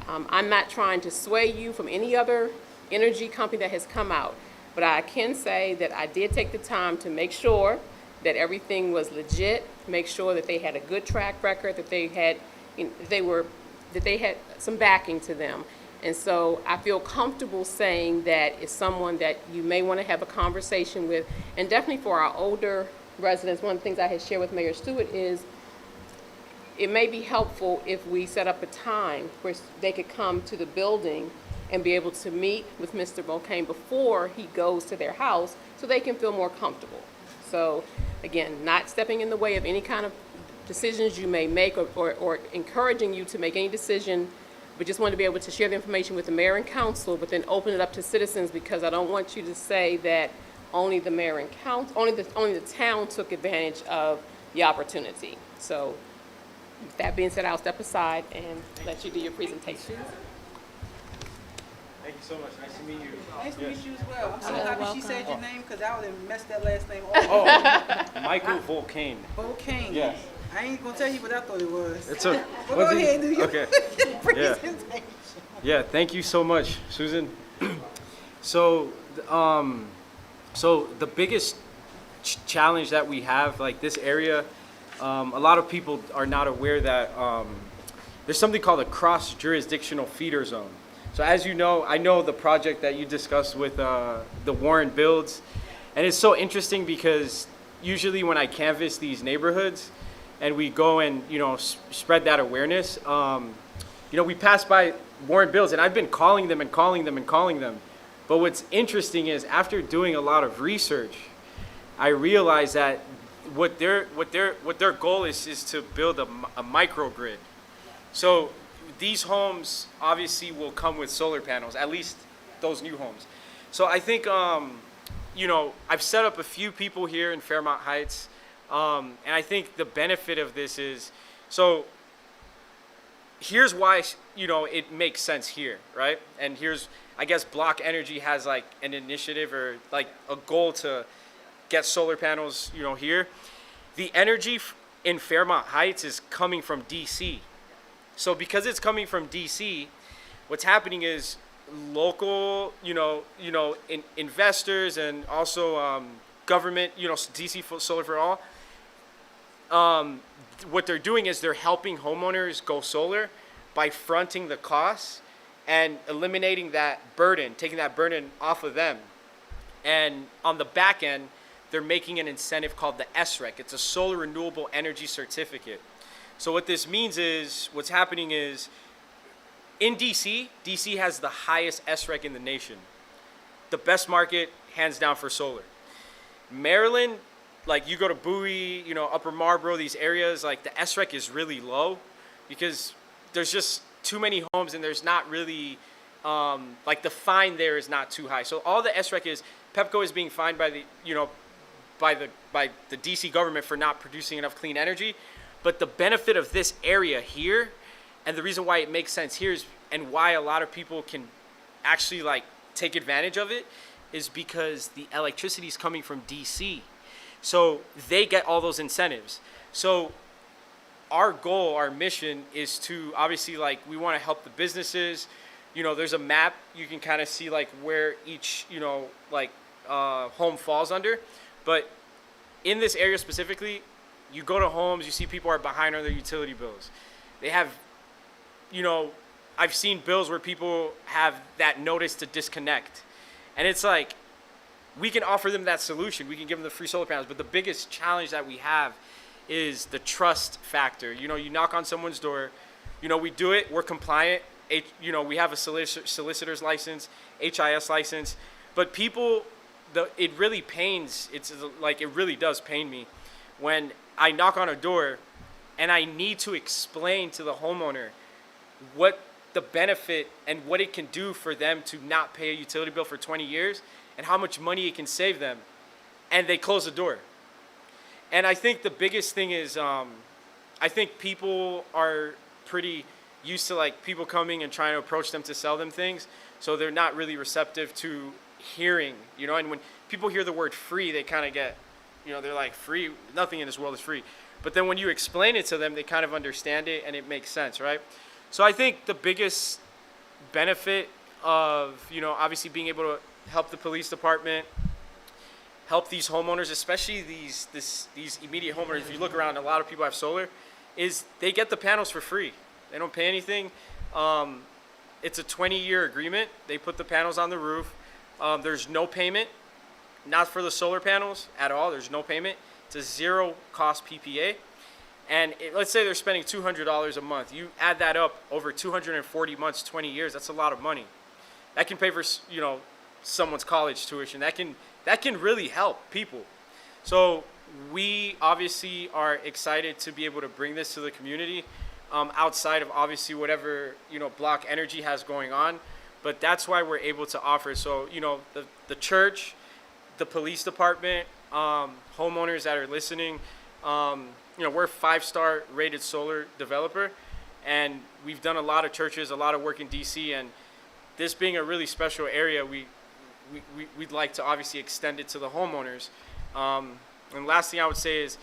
Speaker 8: I'm not trying to sway you from any other energy company that has come out. But I can say that I did take the time to make sure that everything was legit, make sure that they had a good track record, that they had, that they had some backing to them. And so I feel comfortable saying that it's someone that you may want to have a conversation with. And definitely for our older residents, one of the things I had shared with Mayor Stewart is it may be helpful if we set up a time where they could come to the building and be able to meet with Mr. Volcane before he goes to their house so they can feel more comfortable. So again, not stepping in the way of any kind of decisions you may make or encouraging you to make any decision, but just want to be able to share the information with the mayor and council, but then open it up to citizens, because I don't want you to say that only the mayor and council, only the town took advantage of the opportunity. So with that being said, I'll step aside and let you do your presentation.
Speaker 9: Thank you so much. Nice to meet you.
Speaker 2: Nice to meet you as well. I'm so happy she said your name because I would have messed that last name up.
Speaker 9: Oh, Michael Volcane.
Speaker 2: Volcane.
Speaker 9: Yes.
Speaker 2: I ain't gonna tell you what I thought it was.
Speaker 9: It's a.
Speaker 2: Well, go ahead, do your
Speaker 9: Okay.
Speaker 2: presentation.
Speaker 9: Yeah. Thank you so much, Susan. So, so the biggest challenge that we have, like this area, a lot of people are not aware that there's something called a cross-jurisdictional feeder zone. So as you know, I know the project that you discussed with the Warren Builds, and it's so interesting because usually when I canvass these neighborhoods and we go and, spread that awareness, we pass by Warren Builds, and I've been calling them and calling them and calling them. But what's interesting is after doing a lot of research, I realized that what their goal is to build a microgrid. So these homes obviously will come with solar panels, at least those new homes. So I think, I've set up a few people here in Fairmount Heights, and I think the benefit of this is, so here's why, it makes sense here, right? And here's, I guess Block Energy has like an initiative or like a goal to get solar panels, here. The energy in Fairmount Heights is coming from DC. So because it's coming from DC, what's happening is local, investors and also government, DC Solar for All, what they're doing is they're helping homeowners go solar by fronting the costs and eliminating that burden, taking that burden off of them. And on the back end, they're making an incentive called the SREC. It's a Solar Renewable Energy Certificate. So what this means is, what's happening is, in DC has the highest SREC in the nation. The best market, hands down, for solar. Maryland, like you go to Bowie, Upper Marlboro, these areas, like the SREC is really low. because there's just too many homes and there's not really, like the fine there is not too high. So all the SREC is, Pepco is being fined by the, by the DC government for not producing enough clean energy. But the benefit of this area here, and the reason why it makes sense here is, and why a lot of people can actually like take advantage of it, is because the electricity is coming from DC. So they get all those incentives. So our goal, our mission is to obviously, like, we want to help the businesses. There's a map, you can kind of see like where each, home falls under. But in this area specifically, you go to homes, you see people are behind on their utility bills. They have, I've seen bills where people have that notice to disconnect. And it's like, we can offer them that solution. We can give them the free solar panels. But the biggest challenge that we have is the trust factor. You knock on someone's door, we do it, we're compliant. We have a solicitor's license, HIS license. But people, it really pains, it really does pain me when I knock on a door and I need to explain to the homeowner what the benefit and what it can do for them to not pay a utility bill for 20 years and how much money it can save them, and they close the door. And I think the biggest thing is, I think people are pretty used to like people coming and trying to approach them to sell them things, so they're not really receptive to hearing, and when people hear the word free, they kind of get, they're like, free, nothing in this world is free. But then when you explain it to them, they kind of understand it and it makes sense, right? So I think the biggest benefit of, obviously being able to help the police department, help these homeowners, especially these immediate homeowners. If you look around, a lot of people have solar, is they get the panels for free. They don't pay anything. It's a 20-year agreement. They put the panels on the roof. There's no payment, not for the solar panels at all. There's no payment. It's a zero cost PPA. And let's say they're spending $200 a month. You add that up over 240 months, 20 years, that's a lot of money. That can pay for, someone's college tuition. That can really help people. So we obviously are excited to be able to bring this to the community, outside of obviously whatever, Block Energy has going on. But that's why we're able to offer. So, the church, the police department, homeowners that are listening, we're a 5-star rated solar developer, and we've done a lot of churches, a lot of work in DC, and this being a really special area, we'd like to obviously extend it to the homeowners. And last thing I would say is,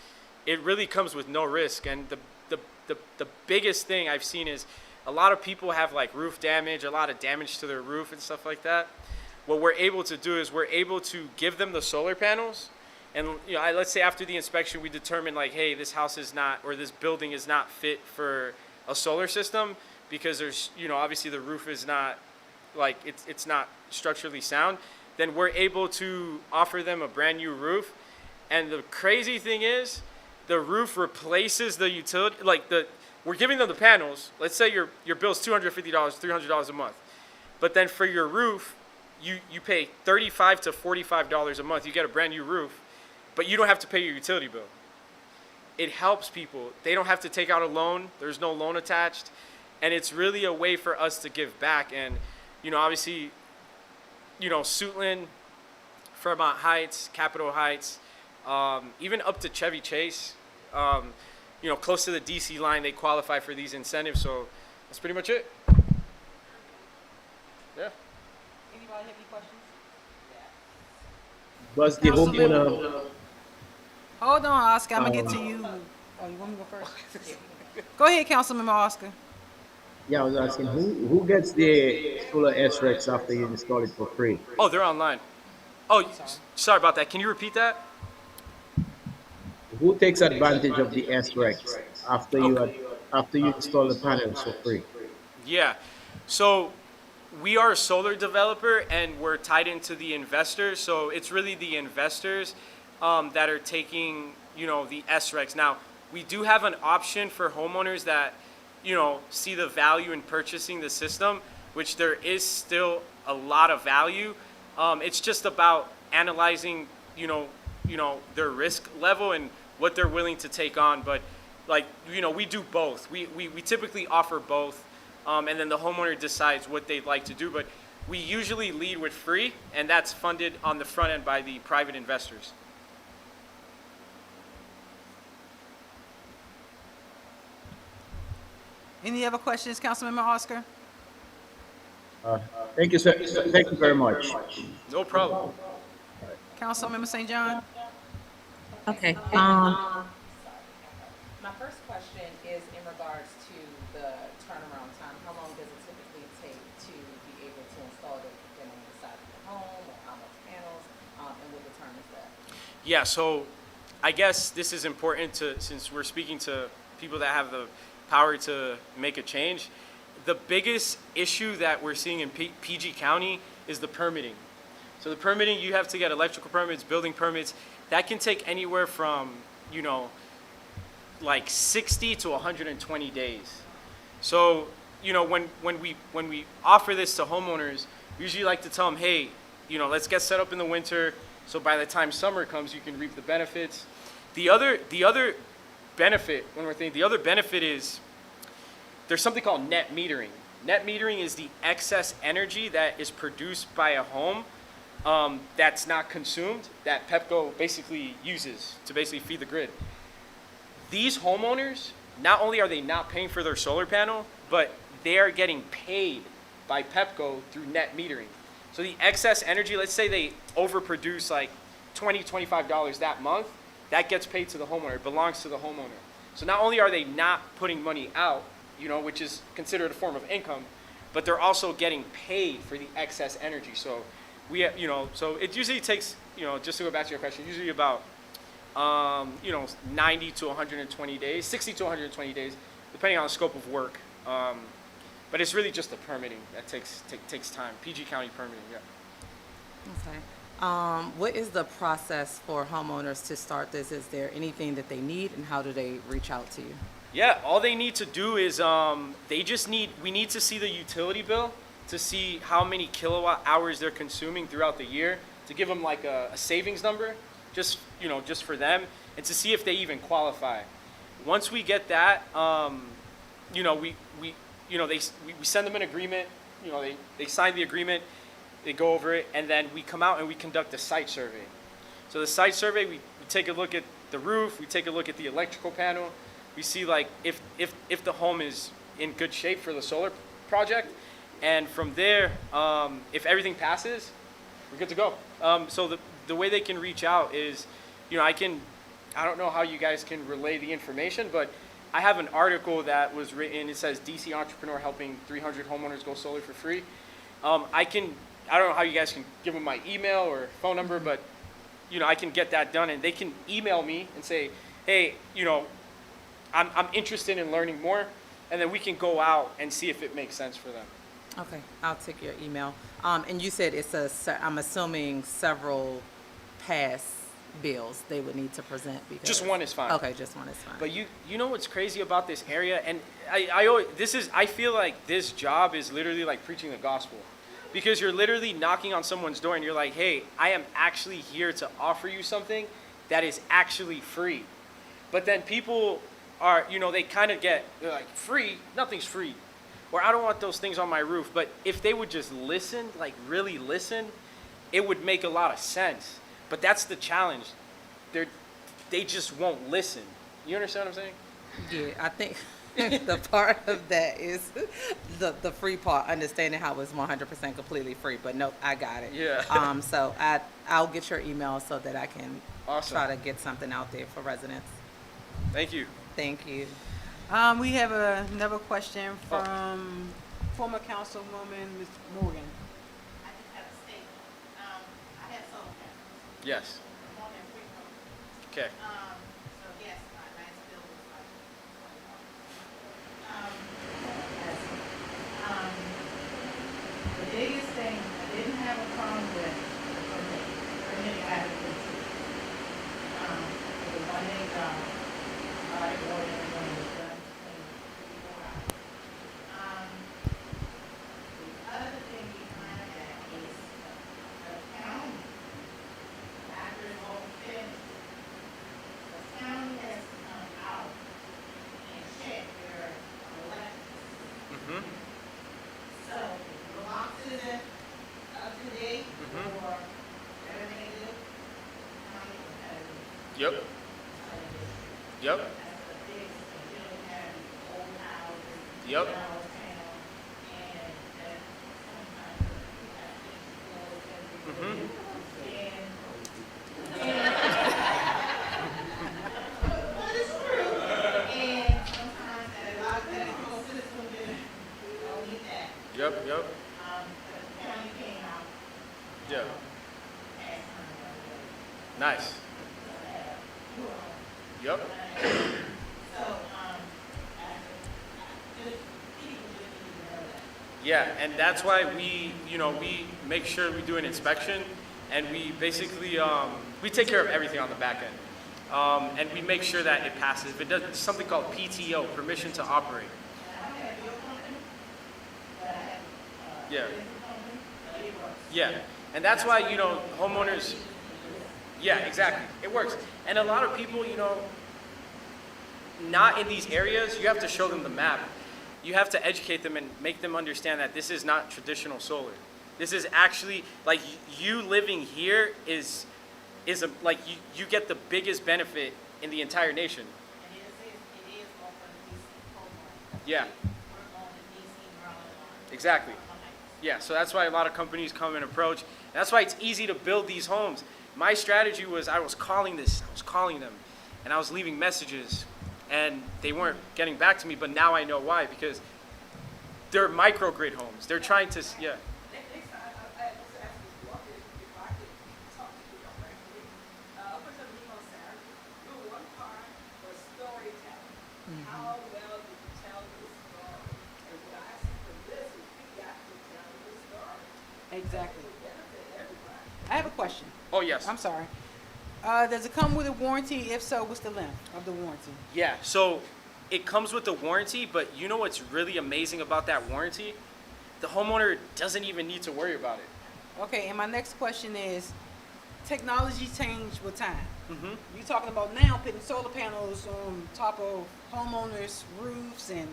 Speaker 9: it really comes with no risk. And the biggest thing I've seen is a lot of people have like roof damage, a lot of damage to their roof and stuff like that. What we're able to do is we're able to give them the solar panels. And let's say after the inspection, we determine like, hey, this house is not, or this building is not fit for a solar system because there's, obviously the roof is not, like, it's not structurally sound. Then we're able to offer them a brand new roof. And the crazy thing is, the roof replaces the utility, we're giving them the panels. Let's say your bill's $250, $300 a month. But then for your roof, you pay $35 to $45 a month. You get a brand new roof, but you don't have to pay your utility bill. It helps people. They don't have to take out a loan. There's no loan attached. And it's really a way for us to give back. And, obviously, Suitland, Fairmount Heights, Capitol Heights, even up to Chevy Chase, close to the DC line, they qualify for these incentives. So that's pretty much it. Yeah.
Speaker 2: Anybody have any questions?
Speaker 4: Was the homeowner,
Speaker 2: Hold on, Oscar, I'm gonna get to you. Oh, you want me to go first? Go ahead, Councilmember Oscar.
Speaker 4: yeah, I was asking, who gets the solar SRECs after you install it for free?
Speaker 9: Oh, they're online. Oh, sorry about that. Can you repeat that?
Speaker 4: Who takes advantage of the SRECs after you install the panels for free?
Speaker 9: Yeah. So we are a solar developer and we're tied into the investors. So it's really the investors that are taking, the SRECs. Now, we do have an option for homeowners that, see the value in purchasing the system, which there is still a lot of value. It's just about analyzing, their risk level and what they're willing to take on. But like, we do both. We typically offer both, and then the homeowner decides what they'd like to do. But we usually lead with free, and that's funded on the front end by the private investors.
Speaker 2: Any other questions, Councilmember Oscar?
Speaker 4: Thank you, sir. Thank you very much.
Speaker 9: No problem.
Speaker 2: Councilmember St. John?
Speaker 10: Okay,
Speaker 7: My first question is in regards to the turnaround time. How long does it typically take to be able to install it on the side of the home, or how much panels, and what determines that?
Speaker 9: Yeah, so I guess this is important since we're speaking to people that have the power to make a change. The biggest issue that we're seeing in PG County is the permitting. So the permitting, you have to get electrical permits, building permits. That can take anywhere from, like 60 to 120 days. So, when we offer this to homeowners, we usually like to tell them, hey, let's get set up in the winter, so by the time summer comes, you can reap the benefits. The other benefit, the other benefit is there's something called net metering. Net metering is the excess energy that is produced by a home that's not consumed, that Pepco basically uses to basically feed the grid. These homeowners, not only are they not paying for their solar panel, but they are getting paid by Pepco through net metering. So the excess energy, let's say they overproduce like $20, $25 that month, that gets paid to the homeowner. It belongs to the homeowner. So not only are they not putting money out, which is considered a form of income, but they're also getting paid for the excess energy. So so it usually takes, just to go back to your question, usually about 90 to 120 days, 60 to 120 days, depending on the scope of work. But it's really just the permitting that takes time. PG County permitting, yeah.
Speaker 10: okay. What is the process for homeowners to start this? Is there anything that they need, and how do they reach out to you?
Speaker 9: Yeah, all they need to do is we need to see the utility bill to see how many kilowatt hours they're consuming throughout the year, to give them like a savings number, just for them, and to see if they even qualify. Once we get that, we send them an agreement. They sign the agreement, they go over it, and then we come out and we conduct a site survey. So the site survey, we take a look at the roof, we take a look at the electrical panel, we see like if the home is in good shape for the solar project, and from there, if everything passes, we're good to go. So the way they can reach out is, I don't know how you guys can relay the information, but I have an article that was written. It says DC entrepreneur helping 300 homeowners go solar for free. I don't know how you guys can give them my email or phone number, but I can get that done, and they can email me and say, hey, I'm interested in learning more, and then we can go out and see if it makes sense for them.
Speaker 10: Okay, I'll take your email. And you said I'm assuming several past bills they would need to present because.
Speaker 9: Just one is fine.
Speaker 10: Okay, just one is fine.
Speaker 9: But you know what's crazy about this area, and I feel like this job is literally like preaching the gospel, because you're literally knocking on someone's door and you're like, hey, I am actually here to offer you something that is actually free. But then people are, they kind of they're like, free? Nothing's free. Or I don't want those things on my roof. But if they would just listen, like really listen, it would make a lot of sense. But that's the challenge. They just won't listen. You understand what I'm saying?
Speaker 10: Yeah, I think the part of that is the free part, understanding how it's 100% completely free. But no, I got it.
Speaker 9: Yeah.
Speaker 10: So I'll get your email so that I can
Speaker 9: Awesome.
Speaker 10: try to get something out there for residents.
Speaker 9: Thank you.
Speaker 10: Thank you.
Speaker 2: We have another question from former Councilwoman Ms. Morgan.
Speaker 11: I just have a statement. I had solar panels
Speaker 9: Yes.
Speaker 11: on that free phone.
Speaker 9: Okay.
Speaker 11: So yes, my last bill was like the biggest thing, I didn't have a problem with the permitting I had to put to. It was 1 day job. I ordered everyone was done clean, pretty well. The other thing behind that is the county, after it's all finished, the county has to come out
Speaker 9: Yep. Yep. Yep. Mm-hmm. Yep, yep. Yeah. Nice. Yep. Yeah, and that's why we make sure we do an inspection, and we basically, we take care of everything on the back end. And we make sure that it passes. If it does, something called PTO, permission to operate. Yeah. Yeah, and that's why, homeowners, yeah, exactly, it works. And a lot of people, not in these areas, you have to show them the map. You have to educate them and make them understand that this is not traditional solar. This is actually, like, you living here is like, you get the biggest benefit in the entire nation. Yeah. Exactly. Yeah, so that's why a lot of companies come and approach. And that's why it's easy to build these homes. My strategy was I was calling them, and I was leaving messages, and they weren't getting back to me, but now I know why, because they're microgrid homes. They're trying to, yeah.
Speaker 2: Exactly. I have a question.
Speaker 9: Oh, yes.
Speaker 2: I'm sorry. Does it come with a warranty? If so, what's the length of the warranty?
Speaker 9: Yeah, so it comes with the warranty, but you know what's really amazing about that warranty? The homeowner doesn't even need to worry about it.
Speaker 2: Okay, and my next question is, technology change with time.
Speaker 9: Mm-hmm.
Speaker 2: You're talking about now putting solar panels on top of homeowners' roofs and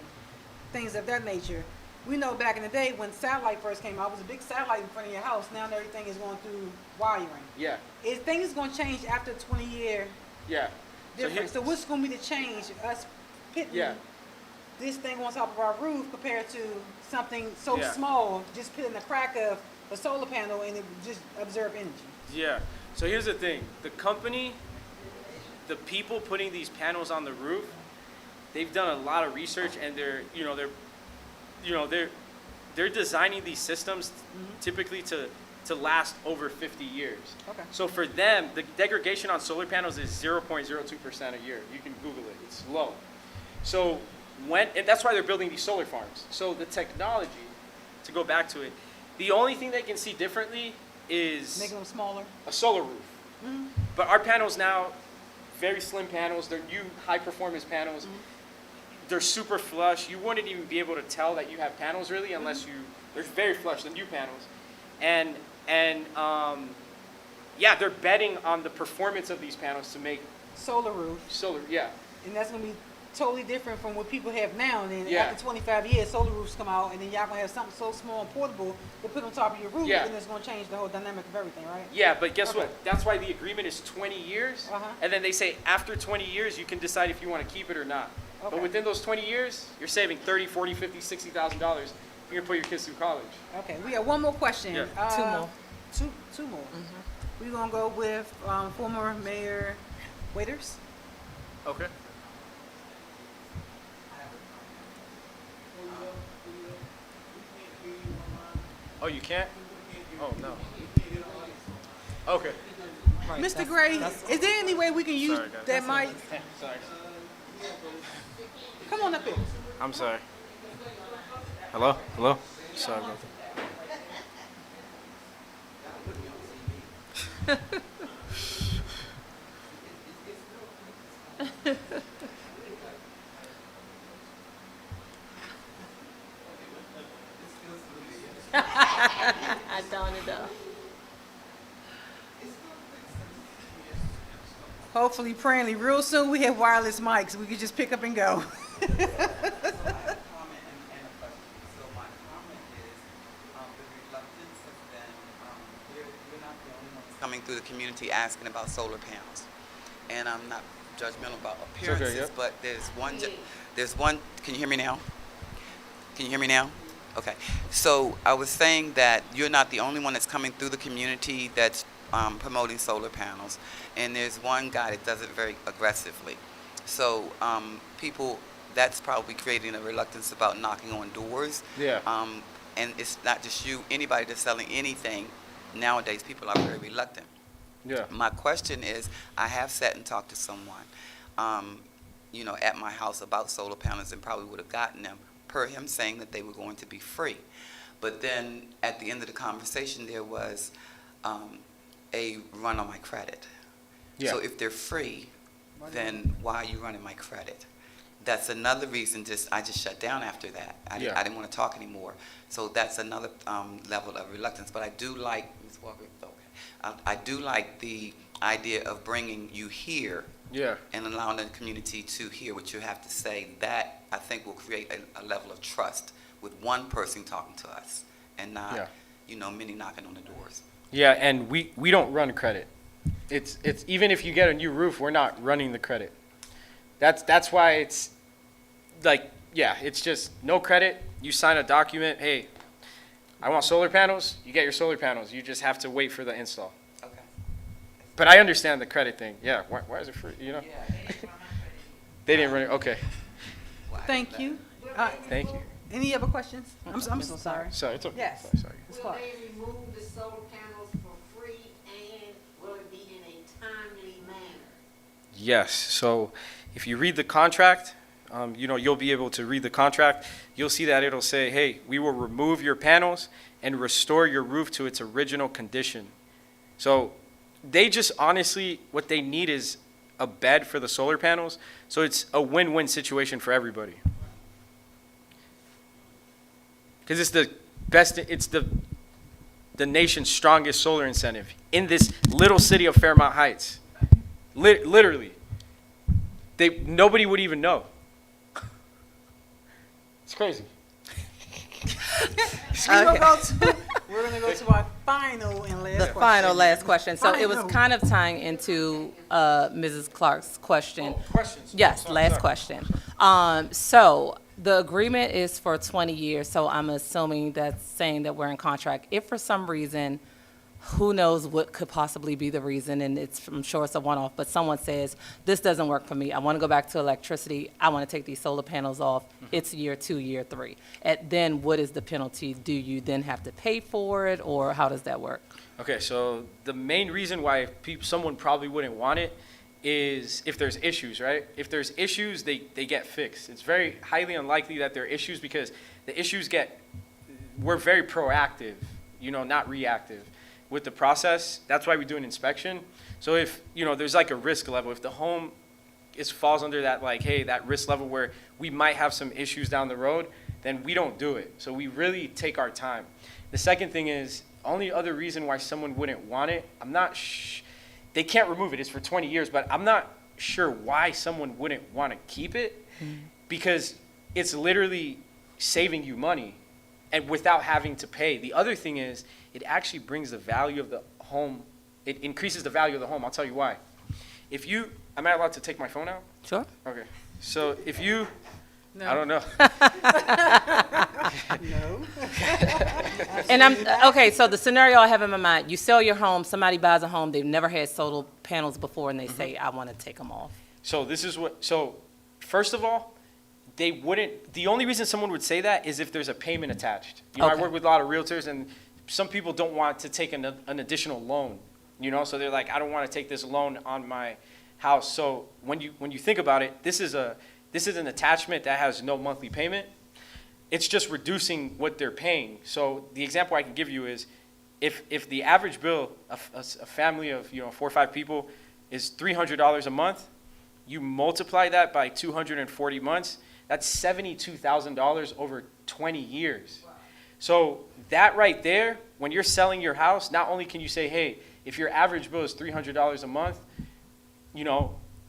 Speaker 2: things of that nature. We know back in the day when satellite first came out, it was a big satellite in front of your house. Now everything is going through wiring.
Speaker 9: Yeah.
Speaker 2: Is things going to change after 20-year
Speaker 9: Yeah.
Speaker 2: difference? So what's going to be the change? Us putting this thing on top of our roof compared to something so small, just putting a crack of a solar panel and it just absorb energy.
Speaker 9: Yeah. So here's the thing. The company, the people putting these panels on the roof, they've done a lot of research, and they're designing these systems typically to last over 50 years.
Speaker 2: Okay.
Speaker 9: So for them, the degradation on solar panels is 0.02% a year. You can Google it. It's low. So and that's why they're building these solar farms. So the technology, to go back to it, the only thing they can see differently is
Speaker 2: making them smaller.
Speaker 9: A solar roof. Mm-hmm. But our panels now, very slim panels. They're new high-performance panels. Mm-hmm. They're super flush. You wouldn't even be able to tell that you have panels really unless they're very flush, the new panels. And they're betting on the performance of these panels to make
Speaker 2: solar roof.
Speaker 9: Solar, yeah.
Speaker 2: And that's going to be totally different from what people have now. And then after 25 years, solar roofs come out, and then y'all going to have something so small and portable to put on top of your roof, and it's going to change the whole dynamic of everything, right?
Speaker 9: Yeah, but guess what? That's why the agreement is 20 years. And then they say after 20 years, you can decide if you want to keep it or not. Okay. But within those 20 years, you're saving $30,000, $40,000, $50,000, $60,000. You're going to put your kids through college.
Speaker 2: Okay, we have one more question.
Speaker 9: Yeah.
Speaker 2: Two more. Two more. We're going to go with former Mayor Waiters.
Speaker 9: Okay. Oh, you can't? Oh, no. Okay.
Speaker 2: Right, Mr. Gray, is there any way we can use that mic?
Speaker 9: Sorry.
Speaker 2: Come on up here.
Speaker 9: I'm sorry. Hello? Hello? Sorry about that.
Speaker 3: I don't know.
Speaker 2: Hopefully, prayingly, real soon we have wireless mics. We can just pick up and go.
Speaker 12: Coming through the community asking about solar panels. and I'm not judgmental about
Speaker 9: okay,
Speaker 12: appearances,
Speaker 9: yep.
Speaker 12: but there's one, can you hear me now? Can you hear me now? Okay. So I was saying that you're not the only one that's coming through the community that's promoting solar panels, and there's one guy that does it very aggressively. So people, that's probably creating a reluctance about knocking on doors.
Speaker 9: Yeah.
Speaker 12: And it's not just you, anybody that's selling anything, nowadays people are very reluctant.
Speaker 9: Yeah.
Speaker 12: My question is, I have sat and talked to someone, at my house about solar panels and probably would have gotten them per him saying that they were going to be free. But then at the end of the conversation, there was a run on my credit.
Speaker 9: Yeah.
Speaker 12: So if they're free, then why are you running my credit? That's another reason I just shut down after that. I didn't want to talk anymore. So that's another level of reluctance. But I do like, Ms. Walker, okay. I do like the idea of bringing you here and allowing the community to hear what you have to say. That, I think, will create a level of trust with one person talking to us and not, many knocking on the doors.
Speaker 9: Yeah, and we don't run credit. It's even if you get a new roof, we're not running the credit. That's why it's like, it's just no credit. You sign a document, hey, I want solar panels, you get your solar panels. You just have to wait for the install.
Speaker 12: Okay.
Speaker 9: But I understand the credit thing. Yeah, why is it free,
Speaker 12: Yeah.
Speaker 9: They didn't run it, okay.
Speaker 2: Thank you.
Speaker 9: Thank you.
Speaker 2: Any other questions? I'm so sorry.
Speaker 9: Sorry, it's okay.
Speaker 2: Yes.
Speaker 9: Sorry.
Speaker 11: Will they remove the solar panels for free, and will it be in a timely manner?
Speaker 9: Yes, so if you read the contract, you'll be able to read the contract. You'll see that it'll say, hey, we will remove your panels and restore your roof to its original condition. So they just honestly, what they need is a bed for the solar panels. So it's a win-win situation for everybody. Because it's the best, it's the nation's strongest solar incentive in this little city of Fairmount Heights. Literally. Nobody would even know. It's crazy.
Speaker 2: We're gonna go to our final and last question.
Speaker 10: The final last question. So it was
Speaker 2: Final.
Speaker 10: kind of tying into Mrs. Clark's question.
Speaker 9: Questions?
Speaker 10: Yes,
Speaker 9: Sorry.
Speaker 10: last question. So the agreement is for 20 years, so I'm assuming that's saying that we're in contract. If for some reason, who knows what could possibly be the reason, and I'm sure it's a one-off, but someone says, this doesn't work for me, I want to go back to electricity, I want to take these solar panels off, it's year 2, year 3. Then what is the penalty? Do you then have to pay for it, or how does that work?
Speaker 9: Okay, so the main reason why someone probably wouldn't want it is if there's issues, right? If there's issues, they get fixed. It's very highly unlikely that there are issues because the issues we're very proactive, not reactive with the process. That's why we do an inspection. So if, there's like a risk level, if the home falls under that, like, hey, that risk level where we might have some issues down the road, then we don't do it. So we really take our time. The second thing is, only other reason why someone wouldn't want it, I'm not they can't remove it, it's for 20 years, but I'm not sure why someone wouldn't want to keep it because it's literally saving you money and without having to pay. The other thing is, it actually brings the value of the home, it increases the value of the home. I'll tell you why. Am I allowed to take my phone out?
Speaker 10: Sure.
Speaker 9: Okay. So if you,
Speaker 2: No.
Speaker 9: I don't know.
Speaker 2: No.
Speaker 10: And okay, so the scenario I have in my mind, you sell your home, somebody buys a home, they've never had solar panels before, and they say, I want to take them off.
Speaker 9: So first of all, the only reason someone would say that is if there's a payment attached. I
Speaker 10: Okay.
Speaker 9: work with a lot of realtors, and some people don't want to take an additional loan, so they're like, I don't want to take this loan on my house. So when you think about it, this is an attachment that has no monthly payment. It's just reducing what they're paying. So the example I can give you is if the average bill of a family of 4 or 5 people is $300 a month, you multiply that by 240 months, that's $72,000 over 20 years. Wow. So that right there, when you're selling your house, not only can you say, hey, if your average bill is $300 a month,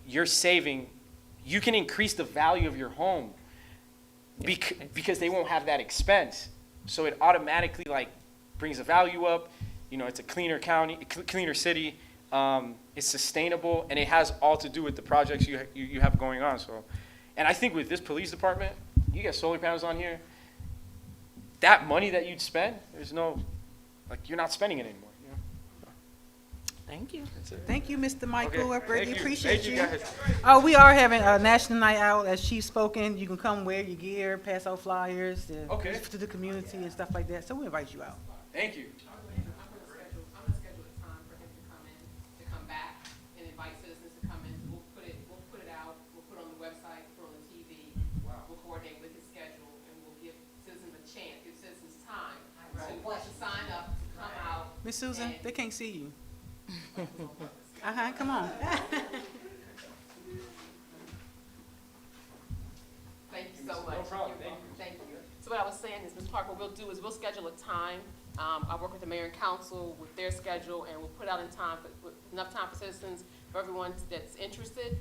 Speaker 9: you're saving, you can increase the value of your home because they won't have that expense. So it automatically brings the value up. It's a cleaner county, cleaner city. It's sustainable, and it has all to do with the projects you have going on. So, and I think with this police department, you get solar panels on here. That money that you'd spend, there's no, like, you're not spending it anymore. You know?
Speaker 10: Thank you.
Speaker 9: That's it.
Speaker 2: Thank you, Mr. Michael. I
Speaker 9: Okay,
Speaker 2: greatly
Speaker 9: thank you.
Speaker 2: appreciate
Speaker 9: Thank you,
Speaker 2: you.
Speaker 9: guys.
Speaker 2: Oh, we are having a national night out, as Chief spoken. You can come wear your gear, pass out flyers
Speaker 9: Okay.
Speaker 2: to the community and stuff like that. So we invite you out.
Speaker 9: Thank you.
Speaker 8: I'm gonna schedule a time for him to come in, to come back, and invite citizens to come in. We'll put it out, we'll put it on the website, put it on the TV. We'll coordinate with his schedule, and we'll give citizens a chance, give citizens time to sign up, to come out.
Speaker 2: Miss Susan,
Speaker 8: and-
Speaker 2: they can't see you. Come on.
Speaker 8: Thank you so much.
Speaker 9: No problem.
Speaker 8: You're welcome. Thank you. So what I was saying is, Ms. Parker, what we'll do is we'll schedule a time. I'll work with the mayor and council with their schedule, and we'll put out in time, with enough time for citizens, for everyone that's interested.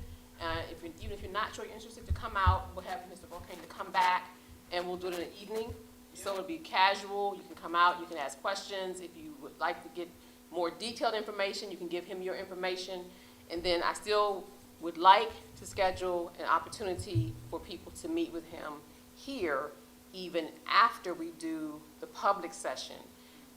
Speaker 8: Even if you're not sure you're interested, to come out, we'll have Mr. Volcane to come back, and we'll do it in the evening. So it'll be casual. You can come out, you can ask questions. If you would like to get more detailed information, you can give him your information. And then I still would like to schedule an opportunity for people to meet with him here, even after we do the public session,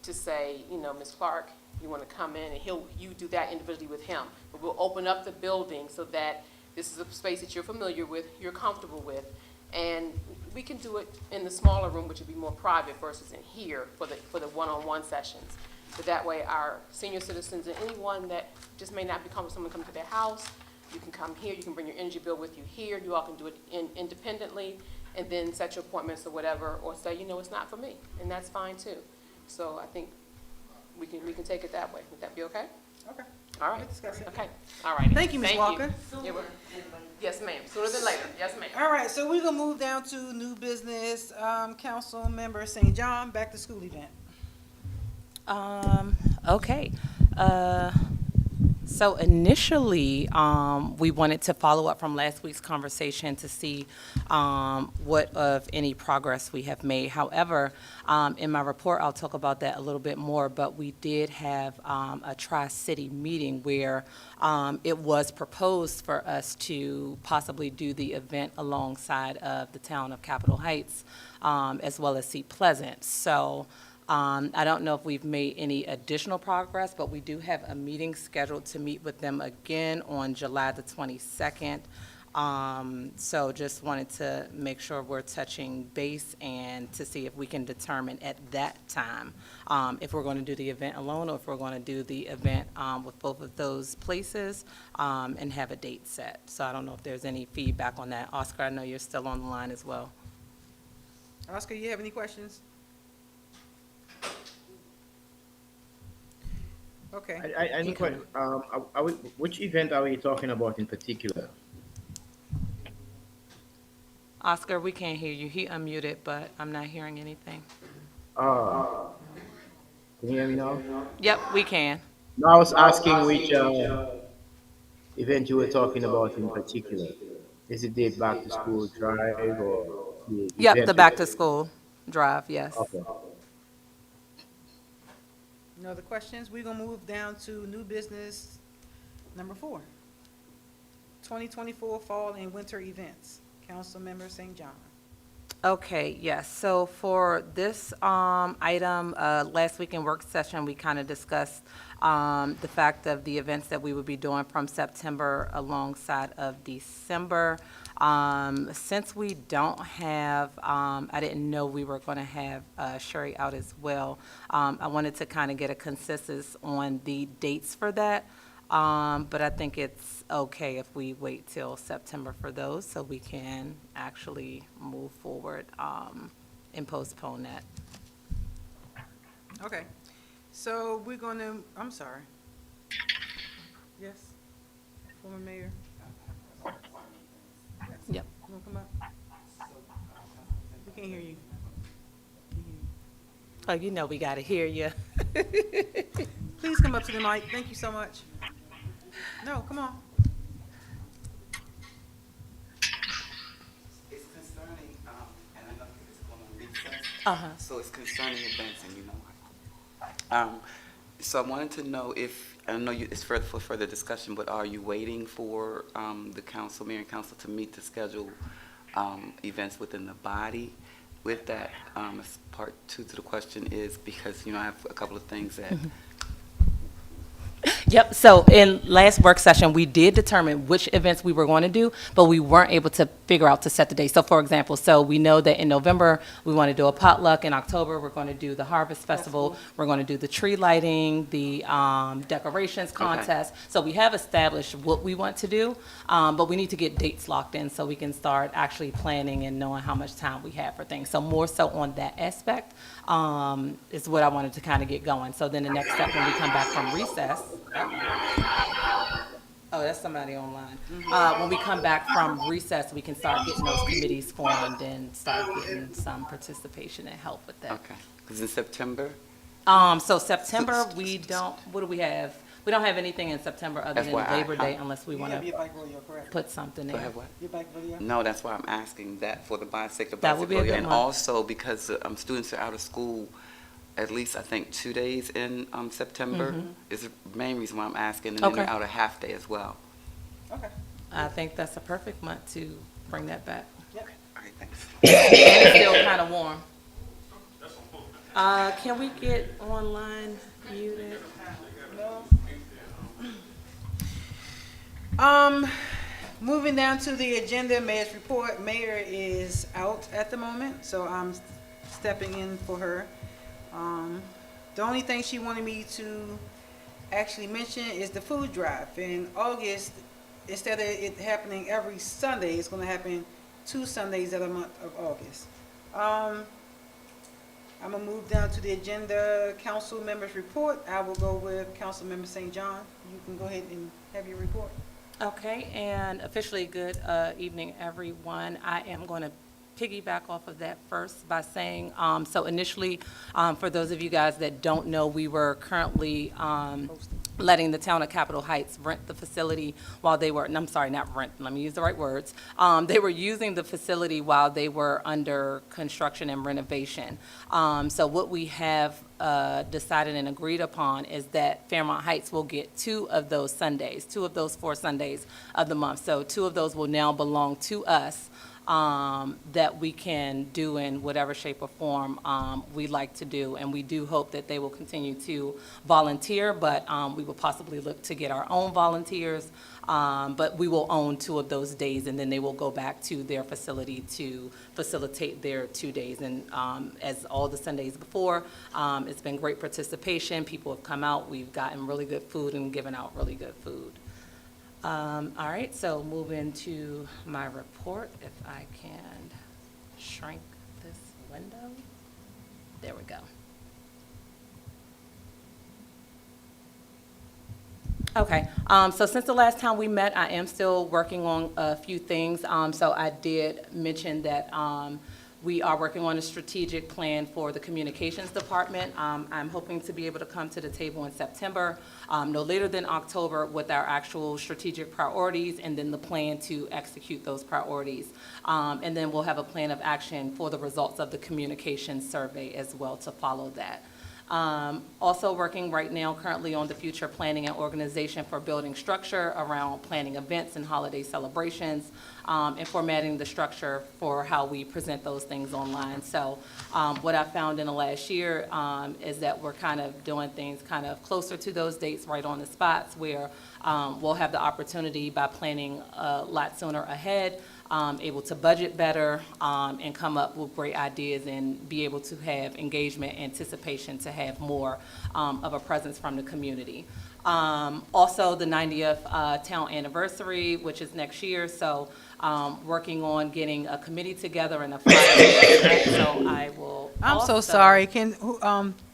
Speaker 8: to say, you know, Ms. Clark, you want to come in, and you do that individually with him. But we'll open up the building so that this is a space that you're familiar with, you're comfortable with, and we can do it in the smaller room, which would be more private, versus in here for the one-on-one sessions. So that way our senior citizens and anyone that just may not be comfortable, someone come to their house, you can come here, you can bring your energy bill with you here, you all can do it independently, and then set your appointments or whatever, or say, you know, it's not for me, and that's fine too. So I think we can take it that way. Would that be okay?
Speaker 2: Okay.
Speaker 8: All right.
Speaker 2: We'll discuss it.
Speaker 8: Okay. All righty.
Speaker 2: Thank you, Ms. Walker.
Speaker 8: You're welcome. Yes, ma'am. Sooner than later. Yes, ma'am.
Speaker 2: All right, so we're gonna move down to new business. Council member St. John, back to school event.
Speaker 10: Okay. So initially, we wanted to follow up from last week's conversation to see what of any progress we have made. However, in my report, I'll talk about that a little bit more, but we did have a tri-city meeting where it was proposed for us to possibly do the event alongside of the town of Capitol Heights, as well as Seat Pleasant. So I don't know if we've made any additional progress, but we do have a meeting scheduled to meet with them again on July the 22nd. So just wanted to make sure we're touching base and to see if we can determine at that time if we're going to do the event alone or if we're going to do the event with both of those places and have a date set. So I don't know if there's any feedback on that. Oscar, I know you're still on the line as well.
Speaker 2: Oscar, you have any questions? Okay.
Speaker 4: I need question. Which event are we talking about in particular?
Speaker 10: Oscar, we can't hear you. He unmuted, but I'm not hearing anything.
Speaker 4: Can you hear me now?
Speaker 10: Yep, we can.
Speaker 4: No, I was asking which event you were talking about in particular. Is it the back to school drive or the
Speaker 10: Yep,
Speaker 4: event
Speaker 10: the back to school drive, yes.
Speaker 4: Okay.
Speaker 2: No other questions? We're gonna move down to new business number 4. 2024 fall and winter events. Councilmember St. John.
Speaker 10: Okay, yes, so for this item, last week in work session, we kind of discussed the fact of the events that we would be doing from September alongside of December. Since we don't have, I didn't know we were going to have Sherry out as well. I wanted to kind of get a consensus on the dates for that. But I think it's okay if we wait till September for those so we can actually move forward and postpone that.
Speaker 2: Okay. So we're gonna, I'm sorry. Yes, former mayor.
Speaker 10: Yep.
Speaker 2: You wanna come up? We can't hear you.
Speaker 10: Oh, you know we got to hear you.
Speaker 2: Please come up to the mic. Thank you so much. No, come on.
Speaker 12: It's concerning, and I know it's going on recess,
Speaker 10: Uh-huh.
Speaker 12: so it's concerning events, and you know. So I wanted to know if I know it's for further discussion, but are you waiting for the council, mayor and council to meet to schedule events within the body? With that, as part two to the question is because, I have a couple of things that
Speaker 10: Yep, so in last work session, we did determine which events we were going to do, but we weren't able to figure out to set the date. So for example, so we know that in November, we want to do a potluck. In October, we're going to do the Harvest Festival. We're going to do the tree lighting, the decorations contest. So we have established what we want to do, but we need to get dates locked in so we can start actually planning and knowing how much time we have for things. So more so on that aspect is what I wanted to kind of get going. So then the next step when we come back from recess. Oh, that's somebody online. When we come back from recess, we can start getting those committees formed and start getting some participation and help with that.
Speaker 12: okay, because in September,
Speaker 10: So September, we don't, what do we have? We don't have anything in September other than
Speaker 12: FYI,
Speaker 10: Labor Day
Speaker 12: huh?
Speaker 10: unless we
Speaker 2: You
Speaker 10: want
Speaker 2: have your
Speaker 10: to
Speaker 2: bike rodeo, correct?
Speaker 10: put something
Speaker 12: go
Speaker 10: there.
Speaker 12: ahead, what?
Speaker 2: Your bike rodeo?
Speaker 12: No, that's why I'm asking that for the bicycle.
Speaker 10: That would be a good
Speaker 12: And
Speaker 10: one.
Speaker 12: also because students are out of school at least, I think, 2 days in September is the main reason why I'm asking. And then they're
Speaker 10: Okay.
Speaker 12: out a half day as well.
Speaker 2: Okay.
Speaker 10: I think that's a perfect month to bring that back.
Speaker 2: Yep.
Speaker 12: All right, thanks.
Speaker 10: And it's still kind of warm. Can we get online muted?
Speaker 2: Moving down to the agenda, mayor's report. Mayor is out at the moment, so I'm stepping in for her. The only thing she wanted me to actually mention is the food drive. In August, instead of it happening every Sunday, it's gonna happen 2 Sundays of the month of August. I'm gonna move down to the agenda, council members report. I will go with Council Member St. John. You can go ahead and have your report.
Speaker 10: Okay, and officially good evening, everyone. I am going to piggyback off of that first by saying, so initially, for those of you guys that don't know, we were currently letting the town of Capitol Heights rent the facility while they were, I'm sorry, not rent, let me use the right words. They were using the facility while they were under construction and renovation. So what we have decided and agreed upon is that Fairmount Heights will get 2 of those Sundays, 2 of those 4 Sundays of the month. So 2 of those will now belong to us. That we can do in whatever shape or form we like to do. And we do hope that they will continue to volunteer, but we will possibly look to get our own volunteers. But we will own 2 of those days, and then they will go back to their facility to facilitate their 2 days. And as all the Sundays before, it's been great participation. People have come out. We've gotten really good food and given out really good food. All right, so moving to my report, if I can shrink this window. There we go. Okay, so since the last time we met, I am still working on a few things. So I did mention that we are working on a strategic plan for the communications department. I'm hoping to be able to come to the table in September, no later than October, with our actual strategic priorities and then the plan to execute those priorities. And then we'll have a plan of action for the results of the communications survey as well to follow that. Also working right now currently on the future planning and organization for building structure around planning events and holiday celebrations, and formatting the structure for how we present those things online. So what I found in the last year is that we're kind of doing things kind of closer to those dates, right on the spots, where we'll have the opportunity by planning a lot sooner ahead, able to budget better, and come up with great ideas and be able to have engagement, anticipation to have more of a presence from the community. Also, the 90th town anniversary, which is next year, so working on getting a committee together and a flyer. So I will.
Speaker 2: I'm so sorry. Can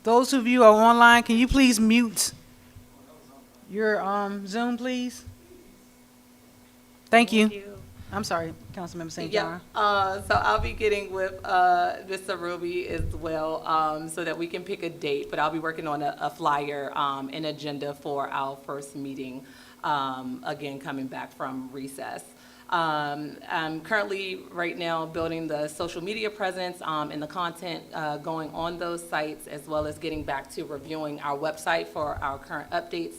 Speaker 2: those of you who are online, can you please mute your Zoom, please? Thank you. I'm sorry, Councilmember St. John.
Speaker 10: Yeah, so I'll be getting with Mr. Ruby as well, so that we can pick a date, but I'll be working on a flyer, an agenda for our first meeting, again, coming back from recess. I'm currently, right now, building the social media presence and the content going on those sites, as well as getting back to reviewing our website for our current updates.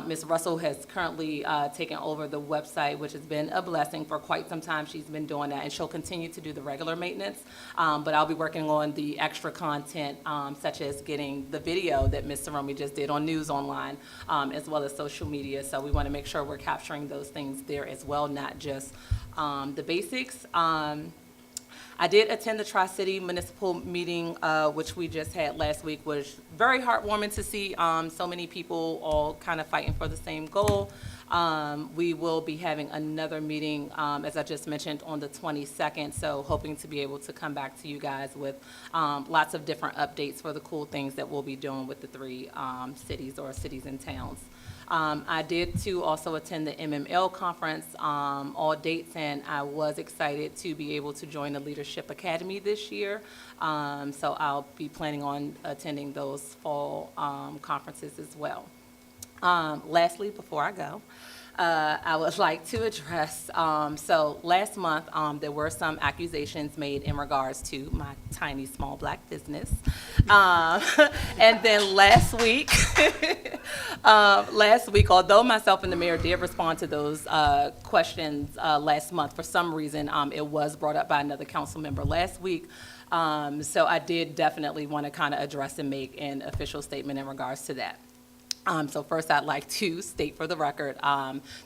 Speaker 10: Ms. Russell has currently taken over the website, which has been a blessing for quite some time. She's been doing that, and she'll continue to do the regular maintenance. But I'll be working on the extra content, such as getting the video that Ms. Saromi just did on News Online, as well as social media. So we want to make sure we're capturing those things there as well, not just the basics. I did attend the Tri-City Municipal meeting, which we just had last week, was very heartwarming to see so many people all kind of fighting for the same goal. We will be having another meeting, as I just mentioned, on the 22nd, so hoping to be able to come back to you guys with lots of different updates for the cool things that we'll be doing with the three cities or cities and towns. I did too also attend the MML conference, all dates, and I was excited to be able to join the Leadership Academy this year. So I'll be planning on attending those fall conferences as well. Lastly, before I go, I would like to address, so last month, there were some accusations made in regards to my tiny, small black business. And then last week, although myself and the mayor did respond to those questions last month, for some reason, it was brought up by another council member last week. So I did definitely want to kind of address and make an official statement in regards to that. So first, I'd like to state for the record,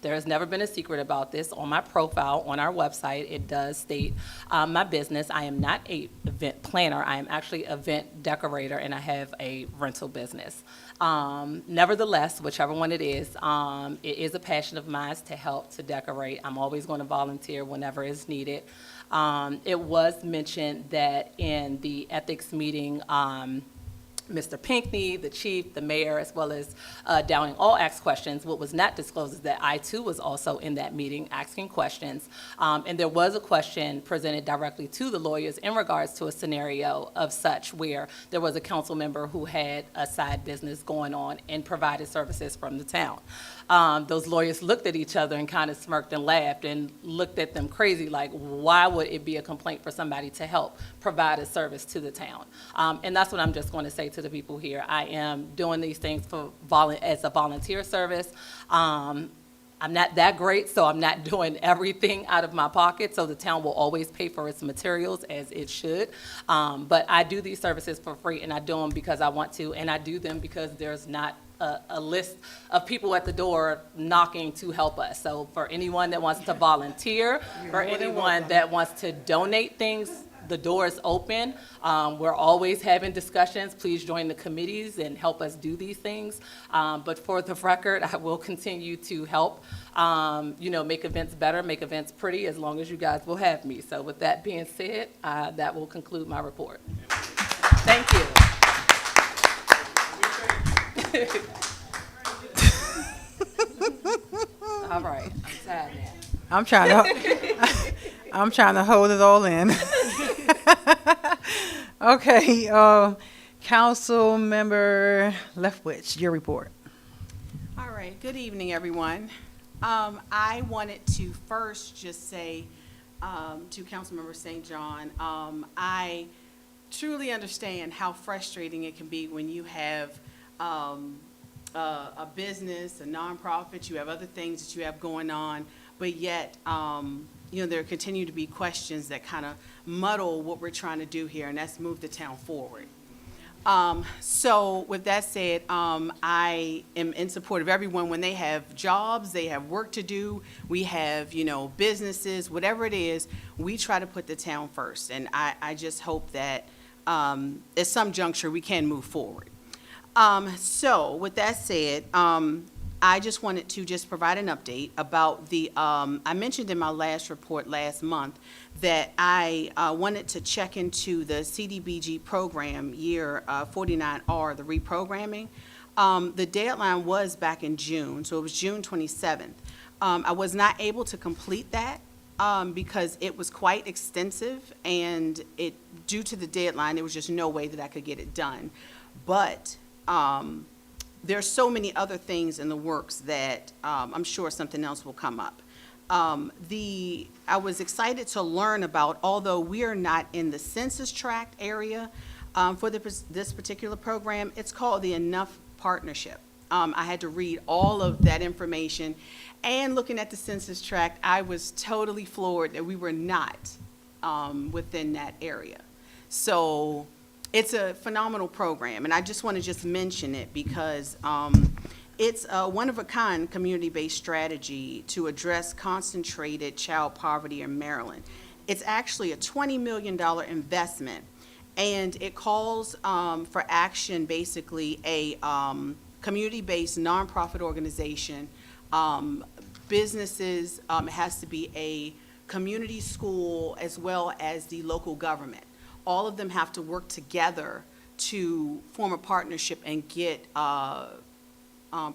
Speaker 10: there has never been a secret about this. On my profile on our website, it does state my business. I am not an event planner. I am actually an event decorator, and I have a rental business. Nevertheless, whichever one it is a passion of mine to help to decorate. I'm always going to volunteer whenever it's needed. It was mentioned that in the ethics meeting, Mr. Pinckney, the chief, the mayor, as well as Downing, all asked questions. What was not disclosed is that I, too, was also in that meeting asking questions. And there was a question presented directly to the lawyers in regards to a scenario of such where there was a council member who had a side business going on and provided services from the town. Those lawyers looked at each other and kind of smirked and laughed and looked at them crazy, like, why would it be a complaint for somebody to help provide a service to the town? And that's what I'm just going to say to the people here. I am doing these things for as a volunteer service. I'm not that great, so I'm not doing everything out of my pocket, so the town will always pay for its materials as it should. But I do these services for free, and I do them because I want to, and I do them because there's not a list of people at the door knocking to help us. So for anyone that wants to volunteer, for anyone that wants to donate things, the door is open. We're always having discussions. Please join the committees and help us do these things. But for the record, I will continue to help, make events better, make events pretty, as long as you guys will have me. So with that being said, that will conclude my report. Thank you. All right, I'm tired now.
Speaker 2: I'm trying to hold it all in. Okay, Council Member Leftwich, your report.
Speaker 3: All right, good evening, everyone. I wanted to first just say to Councilmember St. John, I truly understand how frustrating it can be when you have a business, a nonprofit, you have other things that you have going on, but yet, there continue to be questions that kind of muddle what we're trying to do here, and that's move the town forward. So with that said, I am in support of everyone when they have jobs, they have work to do, we have, businesses, whatever it is, we try to put the town first. And I just hope that at some juncture we can move forward. So with that said, I just wanted to just provide an update about the, I mentioned in my last report last month that I wanted to check into the CDBG program year 49R, the reprogramming. The deadline was back in June, so it was June 27th. I was not able to complete that because it was quite extensive, and due to the deadline, there was just no way that I could get it done. But there's so many other things in the works that I'm sure something else will come up. I was excited to learn about, although we are not in the census tract area for this particular program, it's called the Enough Partnership. I had to read all of that information, and looking at the census tract, I was totally floored that we were not within that area. So it's a phenomenal program, and I just want to just mention it because it's a one-of-a-kind community-based strategy to address concentrated child poverty in Maryland. It's actually a $20 million investment, and it calls for action, basically a community-based nonprofit organization, businesses, it has to be a community school as well as the local government. All of them have to work together to form a partnership and get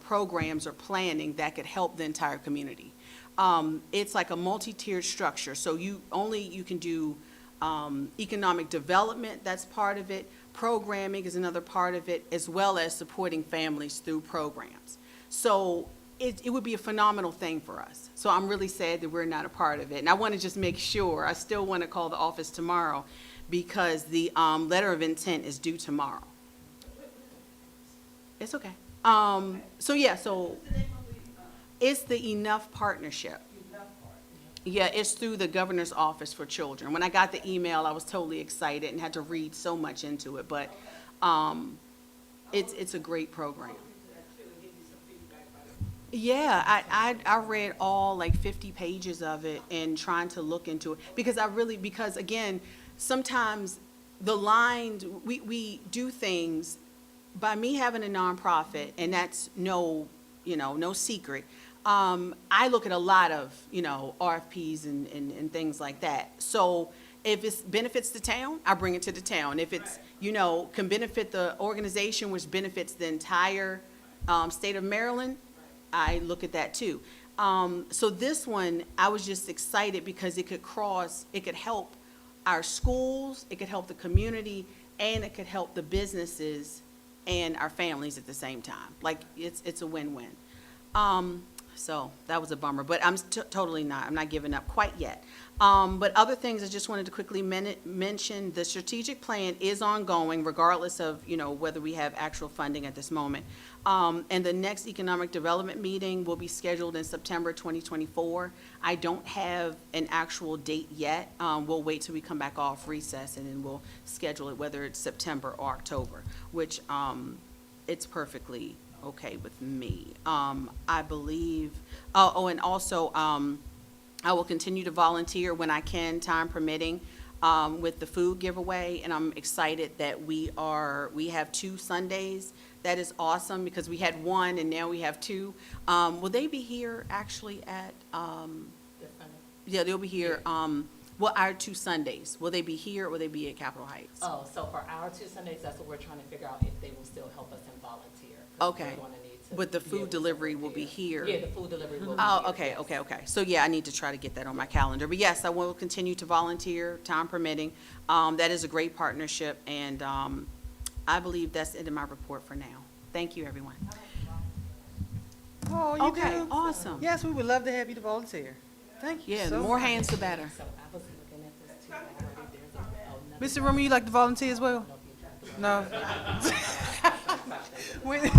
Speaker 3: programs or planning that could help the entire community. It's like a multi-tiered structure, so you can do economic development, that's part of it, programming is another part of it, as well as supporting families through programs. So it would be a phenomenal thing for us. So I'm really sad that we're not a part of it. And I want to just make sure, I still want to call the office tomorrow because the letter of intent is due tomorrow. It's okay. So yeah, so it's the Enough Partnership. Yeah, it's through the Governor's Office for Children. When I got the email, I was totally excited and had to read so much into it, but it's a great program. Yeah, I read all like 50 pages of it and trying to look into it because again, sometimes the lines, we do things by me having a nonprofit, and that's no secret. I look at a lot of, RFPs and things like that. So if it benefits the town, I bring it to the town. If it's, can benefit the organization, which benefits the entire state of Maryland, I look at that too. So this one, I was just excited because it could help our schools, it could help the community, and it could help the businesses and our families at the same time. Like, it's a win-win. So that was a bummer, but I'm not giving up quite yet. But other things I just wanted to quickly mention, the strategic plan is ongoing regardless of, whether we have actual funding at this moment. And the next economic development meeting will be scheduled in September 2024. I don't have an actual date yet. We'll wait till we come back off recess and then we'll schedule it, whether it's September or October, which it's perfectly okay with me. I believe, and also, I will continue to volunteer when I can, time permitting, with the food giveaway, and I'm excited that we have 2 Sundays. That is awesome, because we had 1 and now we have 2. Will they be here actually at, yeah, they'll be here, our 2 Sundays, will they be here or will they be at Capitol Heights?
Speaker 10: Oh, so for our 2 Sundays, that's what we're trying to figure out, if they will still help us and volunteer. 'Cause
Speaker 3: Okay.
Speaker 10: we're gonna need to
Speaker 3: But the
Speaker 10: be
Speaker 3: food
Speaker 10: able to
Speaker 3: delivery will be
Speaker 10: volunteer.
Speaker 3: here.
Speaker 10: Yeah, the food delivery will be
Speaker 3: Oh,
Speaker 10: here,
Speaker 3: okay,
Speaker 10: yes.
Speaker 3: okay. So yeah, I need to try to get that on my calendar. But yes, I will continue to volunteer, time permitting. That is a great partnership, and I believe that's it in my report for now. Thank you, everyone.
Speaker 2: Oh, you
Speaker 3: Okay,
Speaker 2: do?
Speaker 3: awesome.
Speaker 2: Yes, we would love to have you to volunteer. Thank you
Speaker 3: Yeah,
Speaker 2: so
Speaker 3: the more
Speaker 2: much.
Speaker 3: hands, the better.
Speaker 10: So I was looking at this too already, there's
Speaker 2: Mr. Rummer, you like to volunteer as well? No? Wait,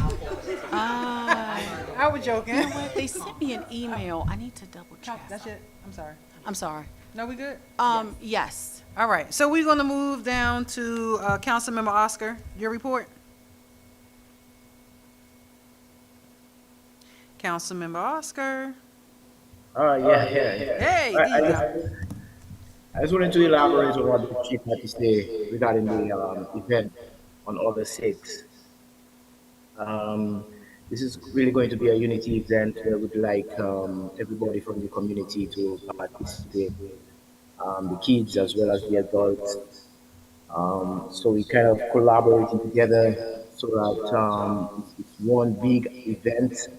Speaker 2: I was joking.
Speaker 3: You know what? They sent me an email. I need to double check.
Speaker 2: That's it? I'm sorry.
Speaker 3: I'm sorry.
Speaker 2: No, we good?
Speaker 3: Yes.
Speaker 2: All right, so we're gonna move down to Councilmember Oscar, your report. Councilmember Oscar.
Speaker 4: Yeah.
Speaker 2: Hey,
Speaker 4: I
Speaker 2: there you go.
Speaker 4: just wanted to elaborate on what the chief had to say regarding the event on August 6th. This is really going to be a unity event where we'd like everybody from the community to participate, the kids as well as the adults. So we kind of collaborating together so that it's one big event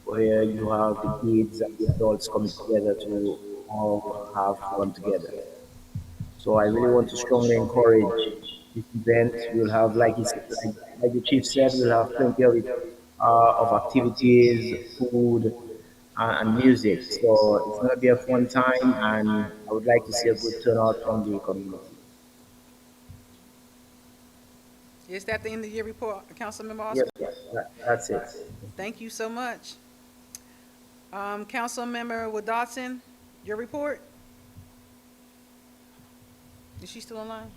Speaker 4: where you have the kids and the adults coming together to all have fun together. So I really want to strongly encourage this event. We'll have, like the chief said, we'll have plenty of activities, food, and music. So it's gonna be a fun time, and I would like to see a good turnout from the community.
Speaker 2: Is that the end of your report, Councilmember
Speaker 4: Yes,
Speaker 2: Oscar?
Speaker 4: that's it.
Speaker 2: Thank you so much. Councilmember Wood Dodson, your report? Is she still online?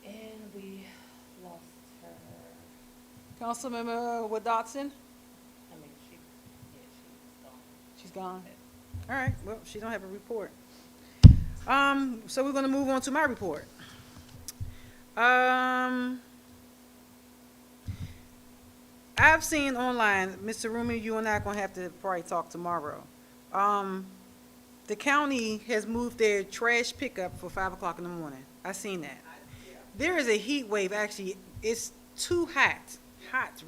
Speaker 10: And we lost her.
Speaker 2: Councilmember Wood Dodson?
Speaker 10: I mean, she's gone.
Speaker 2: She's gone. All right, well, she don't have a report. So we're gonna move on to my report. I've seen online, Mr. Rumi, you and I are gonna have to probably talk tomorrow. The county has moved their trash pickup for 5 o'clock in the morning. I seen that. There is a heat wave, actually, it's too hot,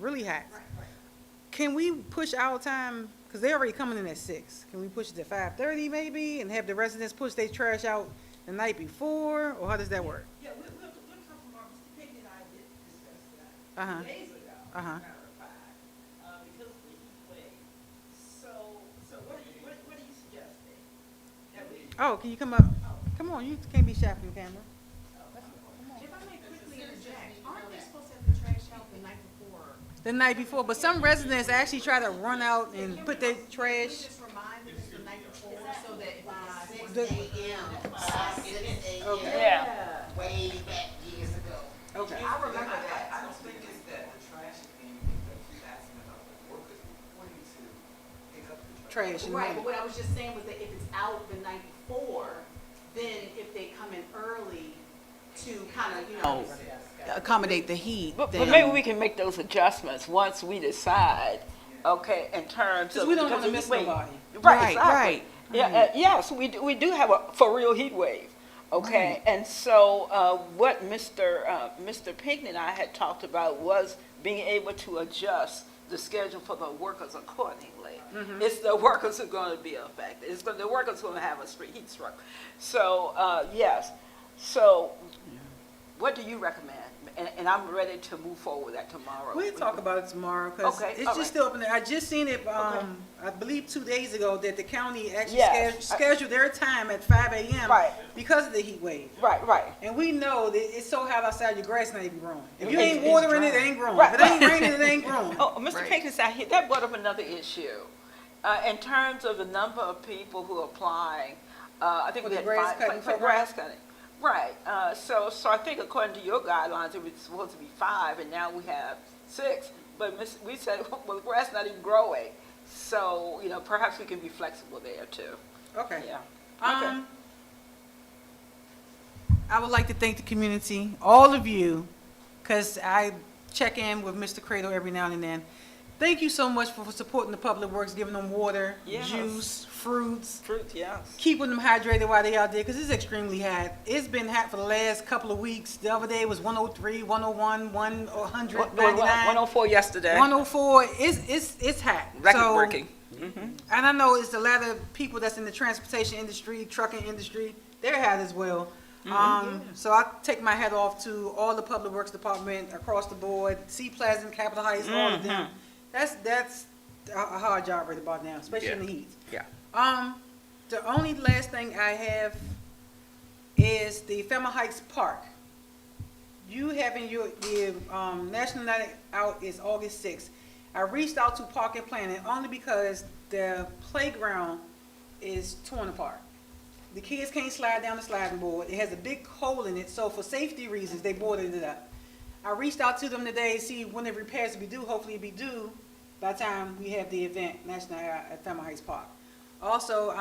Speaker 2: really hot. Can we push our time, because they're already coming in at 6. Can we push it to 5:30 maybe, and have the residents push their trash out the night before, or how does that work?
Speaker 11: Yeah, we'll come tomorrow. Mr. Pinkney and I did discuss that
Speaker 2: Uh-huh.
Speaker 11: days ago, as a
Speaker 2: Uh-huh.
Speaker 11: matter of fact, because of the heat wave. So what are you suggesting? That we,
Speaker 2: Oh, can you come up? Come on, you can't be shy from the camera.
Speaker 3: If I may quickly interject, aren't they supposed to have the trash out the night before?
Speaker 2: The night before, but some residents actually try to run out and put their
Speaker 3: Can we
Speaker 2: trash.
Speaker 3: just remind them it's the night before, so that if it's
Speaker 2: The-
Speaker 6: Yeah.
Speaker 11: way back years ago.
Speaker 2: Okay.
Speaker 3: I remember that.
Speaker 12: I don't think it's that the trash is being picked up. She's asking about the workers reporting to pick up the trash.
Speaker 2: Trash. in the
Speaker 3: Right, but
Speaker 2: morning.
Speaker 3: what I was just saying was that if it's out the night before, then if they come in early to kind of, accommodate the heat,
Speaker 6: But
Speaker 3: then.
Speaker 6: maybe we can make those adjustments once we decide, okay, in terms of.
Speaker 2: Because we don't want to
Speaker 6: because
Speaker 2: miss
Speaker 6: wait,
Speaker 2: nobody.
Speaker 6: Right,
Speaker 3: Right,
Speaker 6: exactly.
Speaker 3: right.
Speaker 6: Yeah, yes, we do have a for real heat wave, okay? And so what Mr. Pinkney and I had talked about was being able to adjust the schedule for the workers accordingly. It's the workers who are going to be affected. The workers who are going to have a heat stroke. So, yes. So what do you recommend? And I'm ready to move forward with that tomorrow.
Speaker 2: We'll talk about it tomorrow, because
Speaker 6: Okay,
Speaker 2: it's
Speaker 6: all
Speaker 2: just
Speaker 6: right.
Speaker 2: still up in there. I just seen it, I believe 2 days ago, that the county actually
Speaker 6: Yes.
Speaker 2: scheduled their time at 5 a.m.
Speaker 6: Right.
Speaker 2: because of the heat wave.
Speaker 6: Right, right.
Speaker 2: And we know that it's so hot outside, your grass not even growing. If you
Speaker 6: It's-
Speaker 2: ain't
Speaker 6: it's
Speaker 2: watering it, it
Speaker 6: dry.
Speaker 2: ain't growing.
Speaker 6: Right.
Speaker 2: If it ain't raining, it ain't growing.
Speaker 6: Oh, Mr. Pinkney said that brought up another issue. In terms of the number of people who are applying, I think
Speaker 2: For
Speaker 6: we
Speaker 2: the
Speaker 6: had
Speaker 2: grass
Speaker 6: 5
Speaker 2: cutting
Speaker 6: for grass cutting. Right. So I think according to your guidelines, it was supposed to be 5, and now we have 6. But we said, well, the grass not even growing. So, perhaps we can be flexible there too.
Speaker 2: Okay.
Speaker 6: Yeah. Okay.
Speaker 2: I would like to thank the community, all of you, because I check in with Mr. Cradle every now and then. Thank you so much for supporting the public works, giving them water,
Speaker 6: Yes.
Speaker 2: juice, fruits,
Speaker 6: Fruit, yes.
Speaker 2: keeping them hydrated while they out there, because it's extremely hot. It's been hot for the last couple of weeks. The other day was 103, 101, 100, 99.
Speaker 6: 104 yesterday.
Speaker 2: 104. It's hot.
Speaker 6: Record
Speaker 2: So-
Speaker 6: breaking.
Speaker 2: And I know it's a lot of people that's in the transportation industry, trucking industry, they're hot as well. So I take my hat off to all the public works department across the board, Sea Pleasant, Capitol Heights, all of them. That's a hard job right about now, especially in the heat.
Speaker 6: Yeah.
Speaker 2: The only last thing I have is the Fairmount Heights Park. You having your National Night Out is August 6th. I reached out to Park and Planning only because the playground is torn apart. The kids can't slide down the sliding board. It has a big hole in it, so for safety reasons, they boarded it up. I reached out to them today to see when the repairs will be due. Hopefully it'll be due by the time we have the event, National Night Out at Fairmount Heights Park. Also,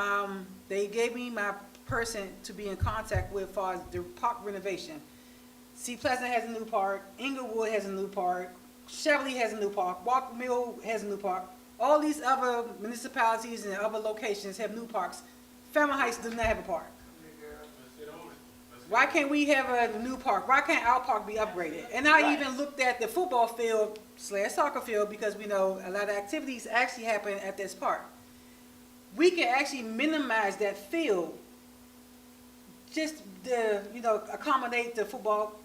Speaker 2: they gave me my person to be in contact with for the park renovation. Sea Pleasant has a new park, Inglewood has a new park, Cheverly has a new park, Walker Mill has a new park. All these other municipalities and other locations have new parks. Fairmount Heights does not have a park. Why can't we have a new park? Why can't our park be upgraded? And I even looked at the football field / soccer field, because we know a lot of activities actually happen at this park. We can actually minimize that field just to, accommodate the football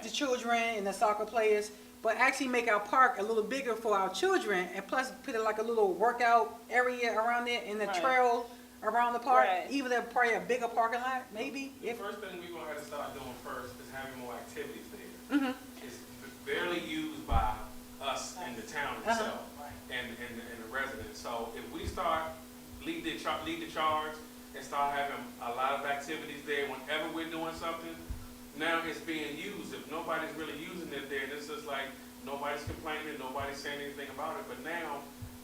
Speaker 2: the children and the soccer players, but actually make our park a little bigger for our children, and plus put it like a little workout area around it and the
Speaker 6: Right.
Speaker 2: trail around the park.
Speaker 6: Right.
Speaker 2: Even if probably a bigger parking lot, maybe.
Speaker 1: The
Speaker 2: If
Speaker 1: first thing we're gonna have to start doing first is having more activities there. It's barely used by us in the town itself and the residents. So if we start, lead the charge and start having a lot of activities there, whenever we're doing something, now it's being used. If nobody's really using it there, it's just like nobody's complaining, nobody's saying anything about it. But now,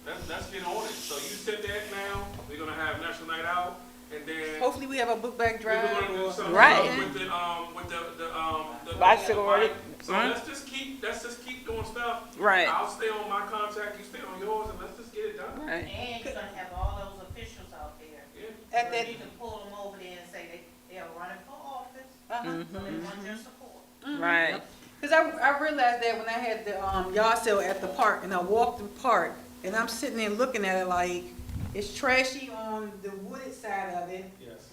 Speaker 1: let's get on it. So you sit there now, we're gonna have National Night Out, and then
Speaker 2: hopefully we have a book bag
Speaker 1: we're
Speaker 2: drive.
Speaker 1: gonna do
Speaker 2: or-
Speaker 1: something
Speaker 6: Right.
Speaker 1: with the
Speaker 6: Bicycle
Speaker 1: bike.
Speaker 6: ride.
Speaker 1: So let's just keep doing stuff.
Speaker 6: Right.
Speaker 1: I'll stay on my contract, you stay on yours, and let's just get it done.
Speaker 6: Right.
Speaker 11: And you're gonna have all those officials out there.
Speaker 1: Yeah.
Speaker 2: At
Speaker 11: So
Speaker 2: that,
Speaker 11: you can pull them over there and say they are running for office,
Speaker 2: uh-huh.
Speaker 11: so they want your support.
Speaker 6: Right.
Speaker 2: Cause I realized that when I had the, yard sale at the park, and I walked the park, and I'm sitting there looking at it like, it's trashy on the wooded side of it.
Speaker 1: Yes.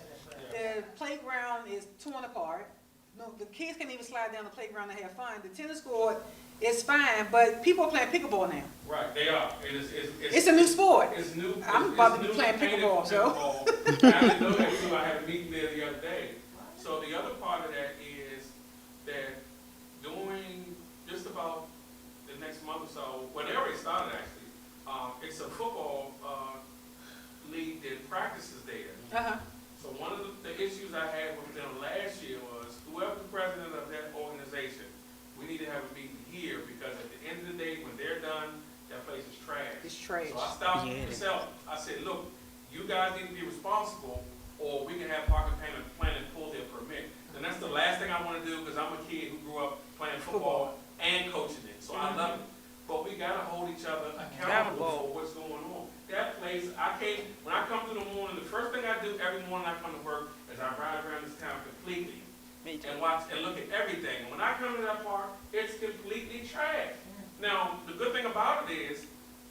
Speaker 2: The playground is torn apart. No, the kids can't even slide down the playground and have fun. The tennis court is fine, but people are playing pickleball now.
Speaker 1: Right, they are.
Speaker 2: It's a new sport.
Speaker 1: It's new.
Speaker 2: I'm about to be playing pickleball, so.
Speaker 1: I didn't know that too. I had a meeting there the other day. So the other part of that is that during just about the next month or so, well, they already started actually. It's a football league that practices there.
Speaker 2: Uh-huh.
Speaker 1: So one of the issues I had with them last year was whoever the president of that organization, we need to have a meeting here because at the end of the day, when they're done, that place is trash.
Speaker 2: It's trash.
Speaker 1: So I stopped myself. I said, look, you guys need to be responsible or we can have parking planning pull their permit. And that's the last thing I want to do because I'm a kid who grew up playing football and coaching it. So I love it. But we got to hold each other accountable for what's going on. That place, when I come through the morning, the first thing I do every morning I come to work is I ride around this town completely and watch and look at everything. When I come to that park, it's completely trash. Now, the good thing about it is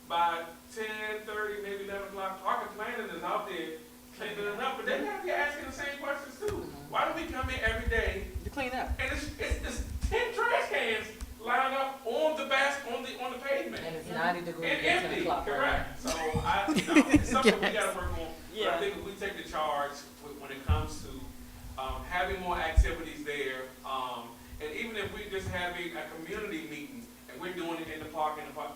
Speaker 1: by 10:30, maybe 11 o'clock, parking planning is out there cleaning it up, but they got to be asking the same questions too. Why do we come here every day
Speaker 2: To clean up.
Speaker 1: and it's 10 trash cans lined up on the pavement?
Speaker 10: And it's 90 degrees
Speaker 1: And
Speaker 10: at 10
Speaker 1: empty,
Speaker 10: o'clock.
Speaker 1: correct. So it's something we gotta work on. But I think if we take the charge when it comes to having more activities there, and even if we just having a community meeting and we're doing it in the park,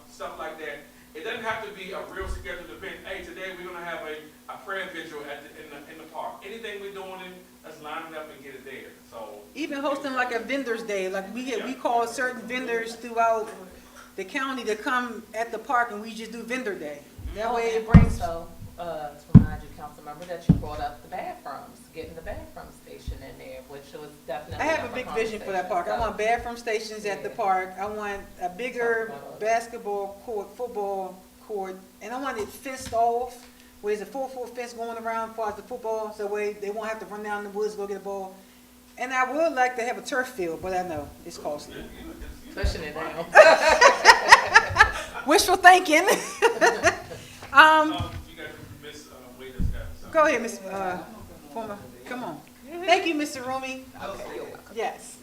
Speaker 1: stuff like that, it doesn't have to be a real scheduled event. Hey, today we're gonna have a prayer vigil in the park. Anything we're doing, let's line it up and get it there. So
Speaker 2: Even hosting like a vendor's day, like we call certain vendors throughout the county to come at the park and we just do vendor day. That way it brings,
Speaker 10: So, to remind you, council member, that you brought up the bathrooms, getting the bathroom station in there, which was definitely.
Speaker 2: I have a big vision for that park. I want bathroom stations at the park. I want a bigger basketball court, football court, and I want it fenced off, where there's a 4-foot fence going around as far as the football, so that way they won't have to run down in the woods, go get a ball. And I would like to have a turf field, but I know it's costly.
Speaker 10: Pushing it down.
Speaker 2: Wishful thinking.
Speaker 1: you got Miss Wade's got something.
Speaker 2: Go ahead, Miss, former, come on. Thank you, Mr. Rumi. Yes.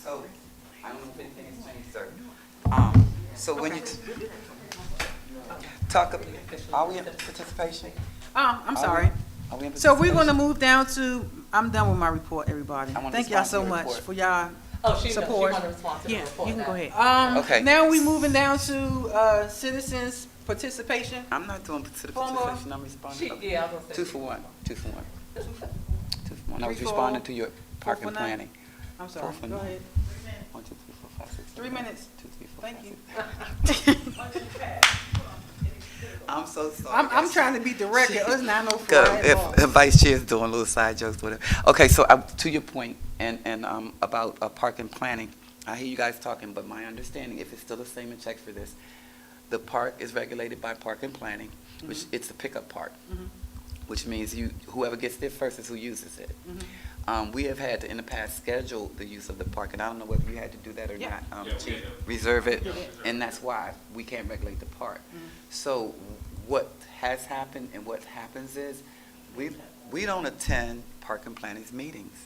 Speaker 12: So, I don't know if anything has changed, sir. So when you talk, are we in participation?
Speaker 2: I'm sorry.
Speaker 12: Are we in
Speaker 2: So we're
Speaker 12: participation?
Speaker 2: gonna move down to, I'm done with my report, everybody.
Speaker 12: I wanna
Speaker 2: Thank y'all
Speaker 12: respond to
Speaker 2: so
Speaker 12: your
Speaker 2: much
Speaker 12: report.
Speaker 2: for y'all
Speaker 10: Oh, she
Speaker 2: support.
Speaker 10: wanted to respond to the
Speaker 3: Yeah,
Speaker 10: report
Speaker 3: you can go
Speaker 10: now.
Speaker 3: ahead.
Speaker 12: Okay.
Speaker 2: Now we moving down to, citizens participation.
Speaker 12: I'm not doing
Speaker 2: Former-
Speaker 12: participation, I'm responding.
Speaker 10: Yeah, I was gonna say.
Speaker 12: 2 for 1, 2 for 1. 2 for 1. I was
Speaker 2: 3 for
Speaker 12: responding
Speaker 2: all,
Speaker 12: to your
Speaker 2: 4
Speaker 12: parking
Speaker 2: for none.
Speaker 12: planning.
Speaker 2: I'm sorry,
Speaker 12: 4 for
Speaker 2: go
Speaker 12: 9.
Speaker 2: ahead.
Speaker 12: 1, 2, 3, 4, 5, 6, 7,
Speaker 2: 3 minutes.
Speaker 12: 2, 3, 4,
Speaker 2: Thank
Speaker 12: 5,
Speaker 2: you.
Speaker 12: 6. I'm so sorry.
Speaker 2: I'm
Speaker 12: guys.
Speaker 2: trying to be direct, it's 9:04.
Speaker 12: Good.
Speaker 2: I had
Speaker 12: If
Speaker 2: ball.
Speaker 12: the vice chair is doing little side jokes, whatever. Okay, so to your point, and about park and planning, I hear you guys talking, but my understanding, if it's still the same in checks for this, the park is regulated by park and planning, which it's the pickup park, which means whoever gets there first is who uses it. We have had to, in the past, schedule the use of the park, and I don't know whether you had to do that or
Speaker 2: Yeah.
Speaker 12: not,
Speaker 1: Yeah, we
Speaker 12: Chief.
Speaker 1: had to.
Speaker 12: Reserve it, and that's why we can't regulate the park. So what has happened and what happens is, we don't attend Park and Planning's meetings.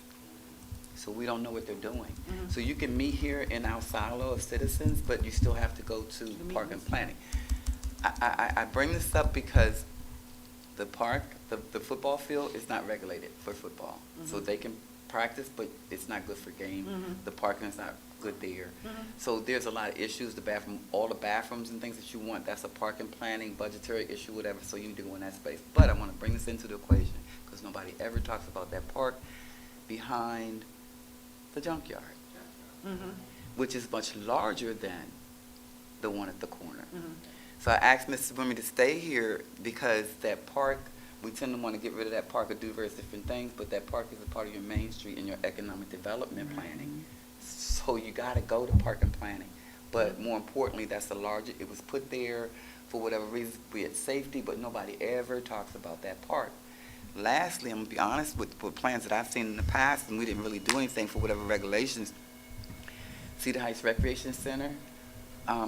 Speaker 12: So we don't know what they're doing. So you can meet here in our silo of citizens, but you still have to go to Park and Planning. I bring this up because the park, the football field is not regulated for football. So they can practice, but it's not good for game. The parking is not good there. So there's a lot of issues, the bathroom, all the bathrooms and things that you want, that's a Park and Planning, budgetary issue, whatever, so you need to go in that space. But I want to bring this into the equation, because nobody ever talks about that park behind the junkyard, which is much larger than the one at the corner. So I asked Mrs. Swimmy to stay here because that park, we tend to want to get rid of that park or do various different things, but that park is a part of your Main Street and your economic development planning. So you got to go to Park and Planning. But more importantly, that's the larger, it was put there for whatever reason, be it safety, but nobody ever talks about that park. Lastly, I'm going to be honest with plans that I've seen in the past, and we didn't really do anything for whatever regulations. Cedar Heights Recreation Center,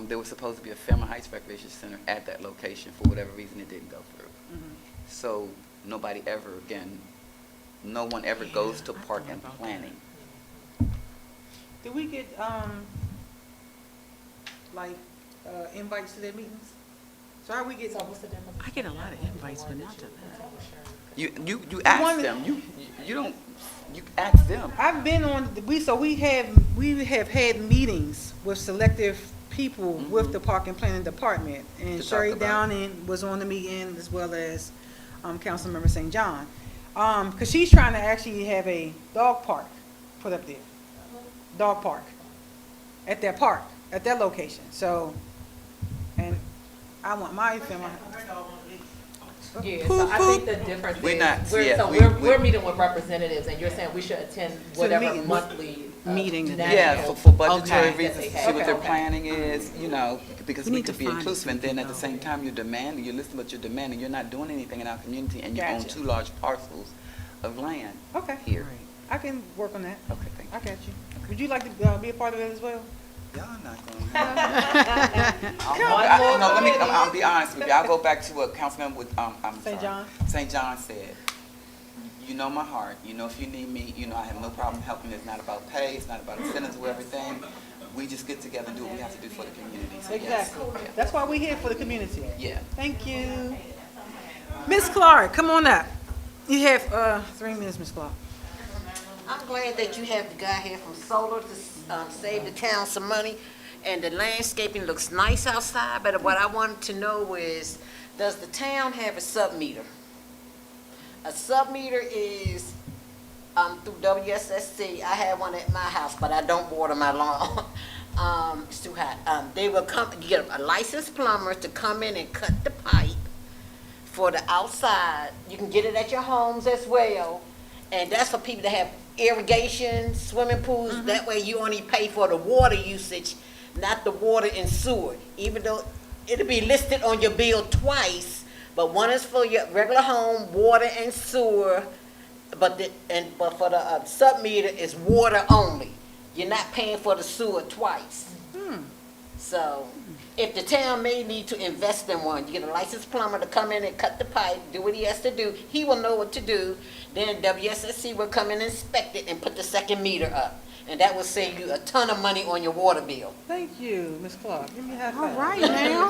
Speaker 12: there was supposed to be a Fairmount Heights Recreation Center at that location. For whatever reason, it didn't go through. So nobody ever, again, no one ever goes to Park and Planning.
Speaker 2: Did we get, invites to their meetings? So how we get?
Speaker 3: I get a lot of invites, but not to that.
Speaker 12: You ask them. You don't. You ask them.
Speaker 2: I've been on, we have had meetings with selective people with the Park and Planning Department. And
Speaker 12: To
Speaker 2: Sherry
Speaker 12: talk about
Speaker 2: Downing was on the meeting as well as Councilmember St. John. Because she's trying to actually have a dog park put up there. Dog park. At that park, at that location. So, and I want my family.
Speaker 10: Yeah, so I think the difference
Speaker 12: We're
Speaker 10: is,
Speaker 12: not-
Speaker 10: we're,
Speaker 12: yeah,
Speaker 10: so
Speaker 12: we-
Speaker 10: we're meeting with representatives, and you're saying we should attend whatever
Speaker 2: meetings.
Speaker 10: monthly
Speaker 3: Meeting that
Speaker 10: national
Speaker 12: Yeah, for budgetary
Speaker 10: events
Speaker 12: reasons,
Speaker 10: that
Speaker 12: to
Speaker 10: they
Speaker 12: see
Speaker 10: have.
Speaker 12: what their
Speaker 10: Okay.
Speaker 12: planning is, you know, because
Speaker 3: We
Speaker 12: we
Speaker 3: need to
Speaker 12: could be
Speaker 3: find
Speaker 12: inclusive,
Speaker 3: it
Speaker 12: and
Speaker 3: so we
Speaker 12: then
Speaker 3: can
Speaker 12: at the
Speaker 3: go.
Speaker 12: same time, you're demanding, you're listening, but you're demanding, you're not doing anything in our community, and you own
Speaker 2: Gotcha.
Speaker 12: 2 large parcels of land
Speaker 2: Okay,
Speaker 12: here.
Speaker 2: I can work on that.
Speaker 12: Okay, thank you.
Speaker 2: I got you. Would you like to be a part of it as well?
Speaker 12: Y'all not going. No, I'll be honest with you. I'll go back to what Councilman with
Speaker 2: St. John?
Speaker 12: St. John said. You know my heart. You know if you need me, you know I have no problem helping. It's not about pay. It's not about incentives or everything. We just get together and do what we have to do for the community. So yes.
Speaker 2: Exactly. That's why we're here, for the community.
Speaker 12: Yeah.
Speaker 2: Thank you. Ms. Clark, come on up. You have 3 minutes, Ms. Clark.
Speaker 13: I'm glad that you have the guy here from Solar to save the town some money, and the landscaping looks nice outside, but what I wanted to know is, does the town have a sub-meter? A sub-meter is through WSSC. I have one at my house, but I don't water my lawn. It's too hot. They will come, you get a licensed plumber to come in and cut the pipe for the outside. You can get it at your homes as well, and that's for people that have irrigation, swimming pools. That way you only pay for the water usage, not the water and sewer. Even though it'll be listed on your bill twice, but one is for your regular home, water and sewer, but for the sub-meter is water only. You're not paying for the sewer twice. So, if the town may need to invest in one, you get a licensed plumber to come in and cut the pipe, do what he has to do. He will know what to do. Then WSSC will come in and inspect it and put the second meter up. And that will save you a ton of money on your water bill.
Speaker 2: Thank you, Ms. Clark. Give me a high five.
Speaker 3: All right, now.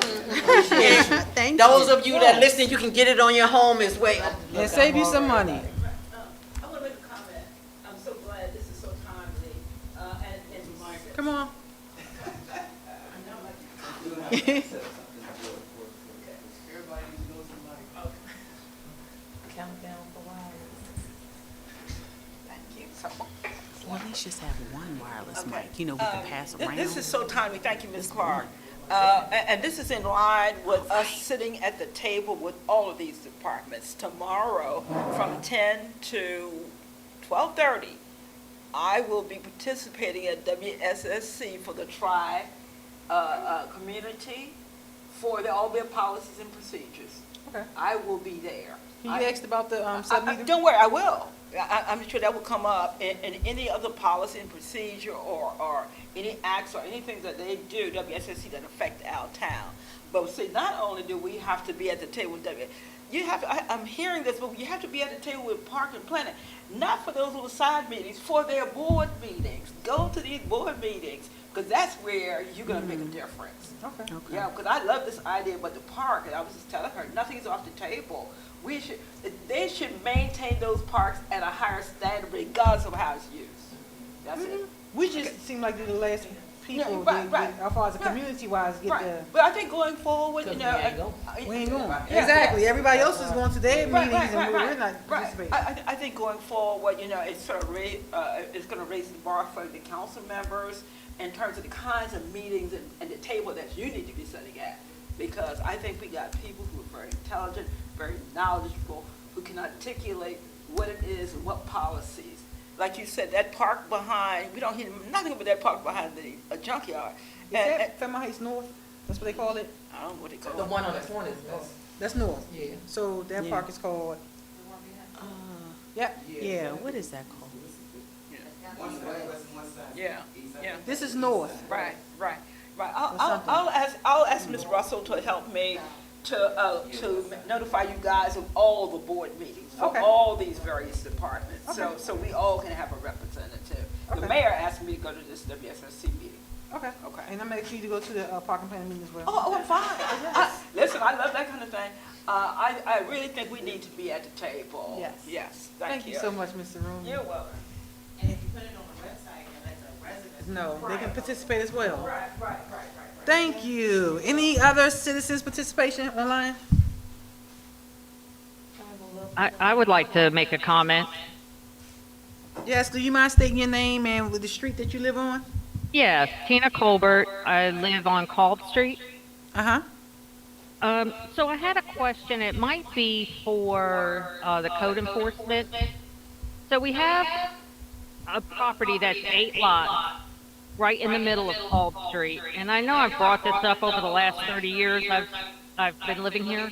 Speaker 3: Thank
Speaker 13: Those
Speaker 3: you.
Speaker 13: of you that listen, you can get it on your home as well.
Speaker 2: And save you some money.
Speaker 11: I want to make a comment. I'm so glad this is so timely, and reminder.
Speaker 2: Come on.
Speaker 10: Countdown for wireless.
Speaker 3: Well, let's just have one wireless mic, we can pass around.
Speaker 6: This is so timely. Thank you, Ms. Clark. And this is in line with us sitting at the table with all of these departments. Tomorrow, from 10 to 12:30, I will be participating at WSSC for the community for the Albeit policies and procedures.
Speaker 2: Okay.
Speaker 6: I will be there.
Speaker 2: Can you ask about the sub-meter?
Speaker 6: Don't worry, I will. I'm sure that will come up in any other policy and procedure or any acts or anything that they do, WSSC, that affect our town. But see, not only do we have to be at the table with you have to, I'm hearing this, but you have to be at the table with Park and Planning, not for those little side meetings, for their board meetings. Go to these board meetings, because that's where you're gonna make a difference.
Speaker 2: Okay.
Speaker 6: Yeah, because I love this idea about the park, and I was just telling her, nothing's off the table. They should maintain those parks at a higher standard regardless of how it's used. That's it.
Speaker 2: We just seem like they're the last people,
Speaker 6: right.
Speaker 2: as far as the community-wise, get the.
Speaker 6: Right, but I think going forward, you know.
Speaker 2: We ain't going.
Speaker 6: Yeah,
Speaker 2: Exactly.
Speaker 6: yeah.
Speaker 2: Everybody else is going to their
Speaker 6: Right,
Speaker 2: meetings and we're
Speaker 6: right.
Speaker 2: not participating.
Speaker 6: I think going forward, you know, it's sort of it's gonna raise the bar for the council members in terms of the kinds of meetings and the table that you need to be sitting at. Because I think we got people who are very intelligent, very knowledgeable, who can articulate what it is and what policies. Like you said, that park behind, we don't hear nothing about that park behind the junkyard.
Speaker 2: Is that Fairmount Heights North? That's what they call it?
Speaker 6: I don't know what they call it.
Speaker 10: The one on the corner is north.
Speaker 2: That's north?
Speaker 10: Yeah.
Speaker 2: So that park is called, yep.
Speaker 3: Yeah, what is that called?
Speaker 6: Yeah, yeah.
Speaker 2: This is north.
Speaker 6: Right.
Speaker 2: something.
Speaker 6: I'll ask Ms. Russell to help me to notify you guys of all the board meetings for
Speaker 2: Okay.
Speaker 6: all these various departments.
Speaker 2: Okay.
Speaker 6: So we all can have a representative. The
Speaker 2: Okay.
Speaker 6: mayor asked me to go to this WSSC meeting.
Speaker 2: Okay.
Speaker 6: Okay.
Speaker 2: And I'm actually to go to the Park and Planning meeting as well.
Speaker 6: Oh, fine. Listen, I love that kind of thing. I really think we need to be at the table.
Speaker 2: Yes.
Speaker 6: Yes,
Speaker 2: Thank you so much, Mr. Rooney.
Speaker 6: You're welcome.
Speaker 11: And if you put it on the website and let the residents.
Speaker 2: No, they can participate as well.
Speaker 11: Right.
Speaker 2: Thank you. Any other citizens participation online?
Speaker 14: I would like to make a comment.
Speaker 2: Yes, do you mind stating your name and with the street that you live on?
Speaker 14: Yes, Tina Colbert. I live on Culp Street.
Speaker 2: Uh-huh.
Speaker 14: So I had a question. It might be for the code enforcement. So we have a property that's 8 lots right in the middle of Culp Street. And I know I've brought this up over the last 30 years I've been living here.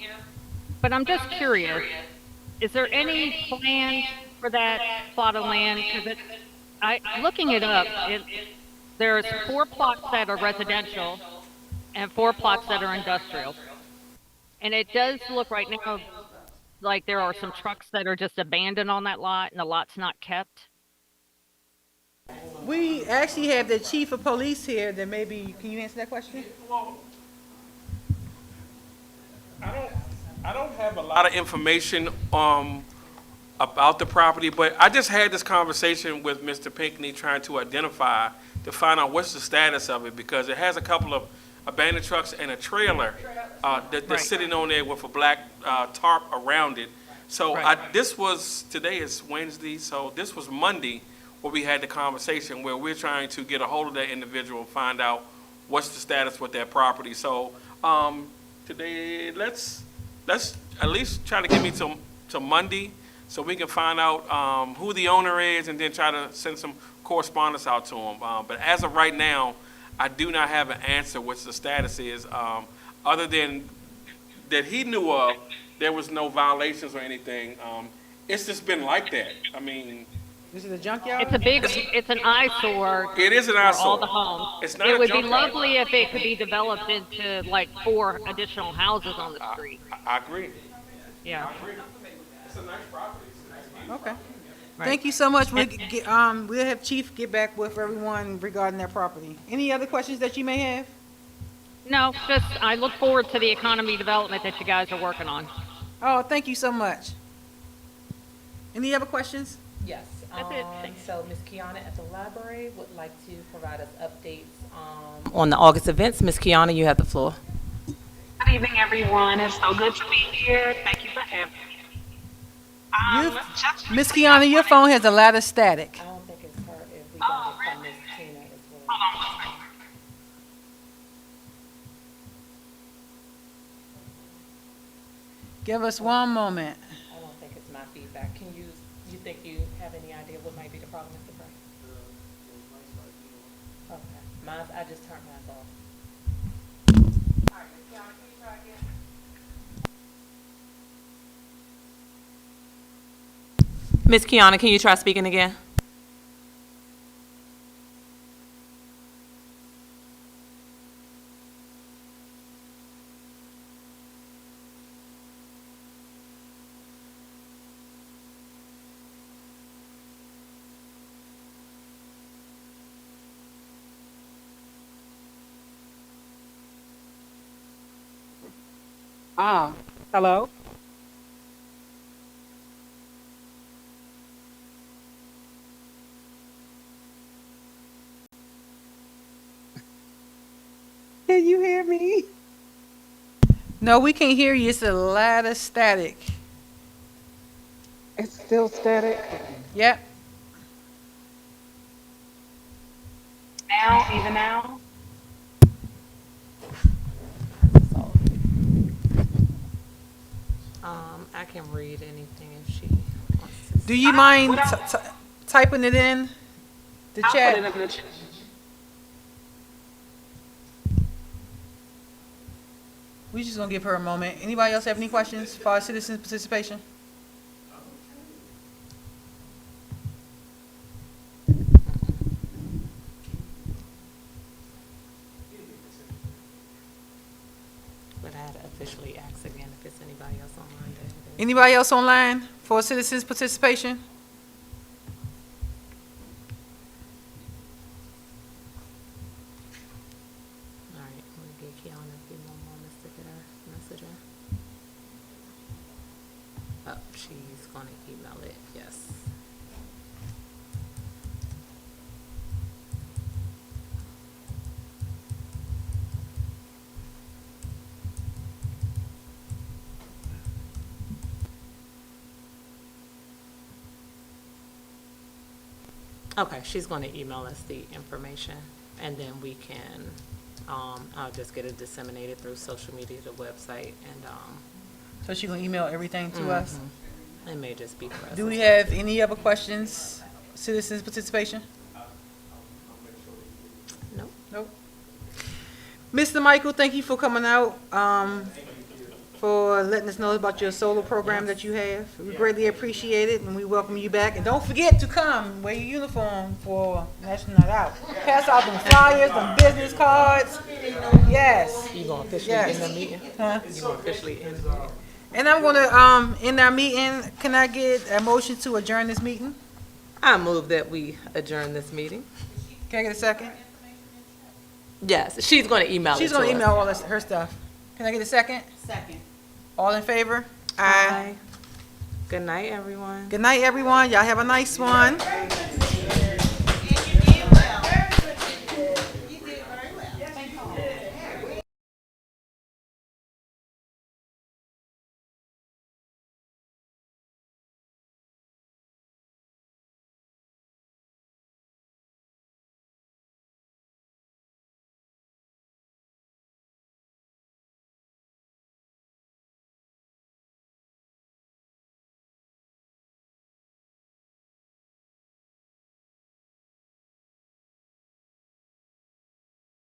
Speaker 14: But I'm just curious, is there any plan for that plot of land? Because looking it up, there's 4 plots that are residential and 4 plots that are industrial. And it does look right now like there are some trucks that are just abandoned on that lot and the lot's not kept.
Speaker 2: We actually have the chief of police here, that maybe, can you answer that question?
Speaker 1: Well, I don't have a lot of information about the property, but I just had this conversation with Mr. Pinckney trying to identify, to find out what's the status of it, because it has a couple of abandoned trucks and a trailer that's sitting on there with a black tarp around it. So today is Wednesday, so this was Monday where we had the conversation where we're trying to get a hold of that individual and find out what's the status with that property. So today, let's at least try to get me to Monday so we can find out who the owner is and then try to send some correspondence out to him. But as of right now, I do not have an answer what the status is, other than that he knew of. There was no violations or anything. It's just been like that. I mean,
Speaker 2: This is a junkyard?
Speaker 14: It's an eyesore.
Speaker 1: it is an
Speaker 14: For all
Speaker 1: eyesore.
Speaker 14: the homes.
Speaker 1: It's not
Speaker 14: It
Speaker 1: a
Speaker 14: would be
Speaker 1: junkyard.
Speaker 14: lovely if it could be developed into like 4 additional houses on the street.
Speaker 1: I agree.
Speaker 14: Yeah.
Speaker 1: It's a nice property.
Speaker 2: Okay. Thank you so much. We'll have Chief get back with everyone regarding that property. Any other questions that you may have?
Speaker 14: No, just I look forward to the economy development that you guys are working on.
Speaker 2: Oh, thank you so much. Any other questions?
Speaker 10: Yes.
Speaker 14: That's it.
Speaker 10: So Ms. Kiana at the library would like to provide us updates on the August events. Ms. Kiana, you have the floor.
Speaker 15: Good evening, everyone. It's so good to be here. Thank you for having me.
Speaker 2: Miss Kiana, your phone has a lot of static.
Speaker 10: I don't think it's her if we got it from Ms. Tina as well.
Speaker 2: Give us one moment.
Speaker 10: I don't think it's my feedback. You think you have any idea what might be the problem, Mr. Price? Okay. I just turned mine off. Ms. Kiana, can you try speaking again?
Speaker 15: Hello? Can you hear me?
Speaker 2: No, we can't hear you. It's a lot of static.
Speaker 15: It's still static.
Speaker 2: Yep.
Speaker 15: Now, even now?
Speaker 10: I can read anything if she wants to.
Speaker 2: Do you mind
Speaker 15: what else?
Speaker 2: typing it in the
Speaker 15: I'll
Speaker 2: chat?
Speaker 15: put it in the chat.
Speaker 2: We just gonna give her a moment. Anybody else have any questions for our citizens' participation?
Speaker 10: But I had to officially ask again if it's anybody else online.
Speaker 2: Anybody else online for citizens' participation?
Speaker 10: All right, I'm gonna give Kiana a few more moments to get her message in. Oh, she's gonna email it, yes. Okay, she's gonna email us the information, and then we can, I'll just get it disseminated through social media, the website, and,
Speaker 2: So she gonna email everything to us?
Speaker 10: it may just be for us.
Speaker 2: Do we have any other questions, citizens' participation?
Speaker 10: Nope.
Speaker 2: Nope. Mr. Michael, thank you for coming out, for letting us know about your solar program that you have. We greatly appreciate it, and we welcome you back. And don't forget to come, wear your uniform for National Night Out. Pass out them flyers, them business cards. Yes.
Speaker 10: You gonna officially
Speaker 2: Yes.
Speaker 10: end the meeting?
Speaker 2: Huh?
Speaker 10: You gonna officially end the meeting?
Speaker 2: And I'm gonna, end our meeting. Can I get a motion to adjourn this meeting?
Speaker 10: I move that we adjourn this meeting.
Speaker 2: Can I get a second?
Speaker 10: Yes, she's gonna email it
Speaker 2: She's
Speaker 10: to
Speaker 2: gonna
Speaker 10: us.
Speaker 2: email all her stuff. Can I get a second?
Speaker 3: Second.
Speaker 2: All in favor?
Speaker 10: Aye. Good night, everyone.
Speaker 2: Good night, everyone. Y'all have a nice one.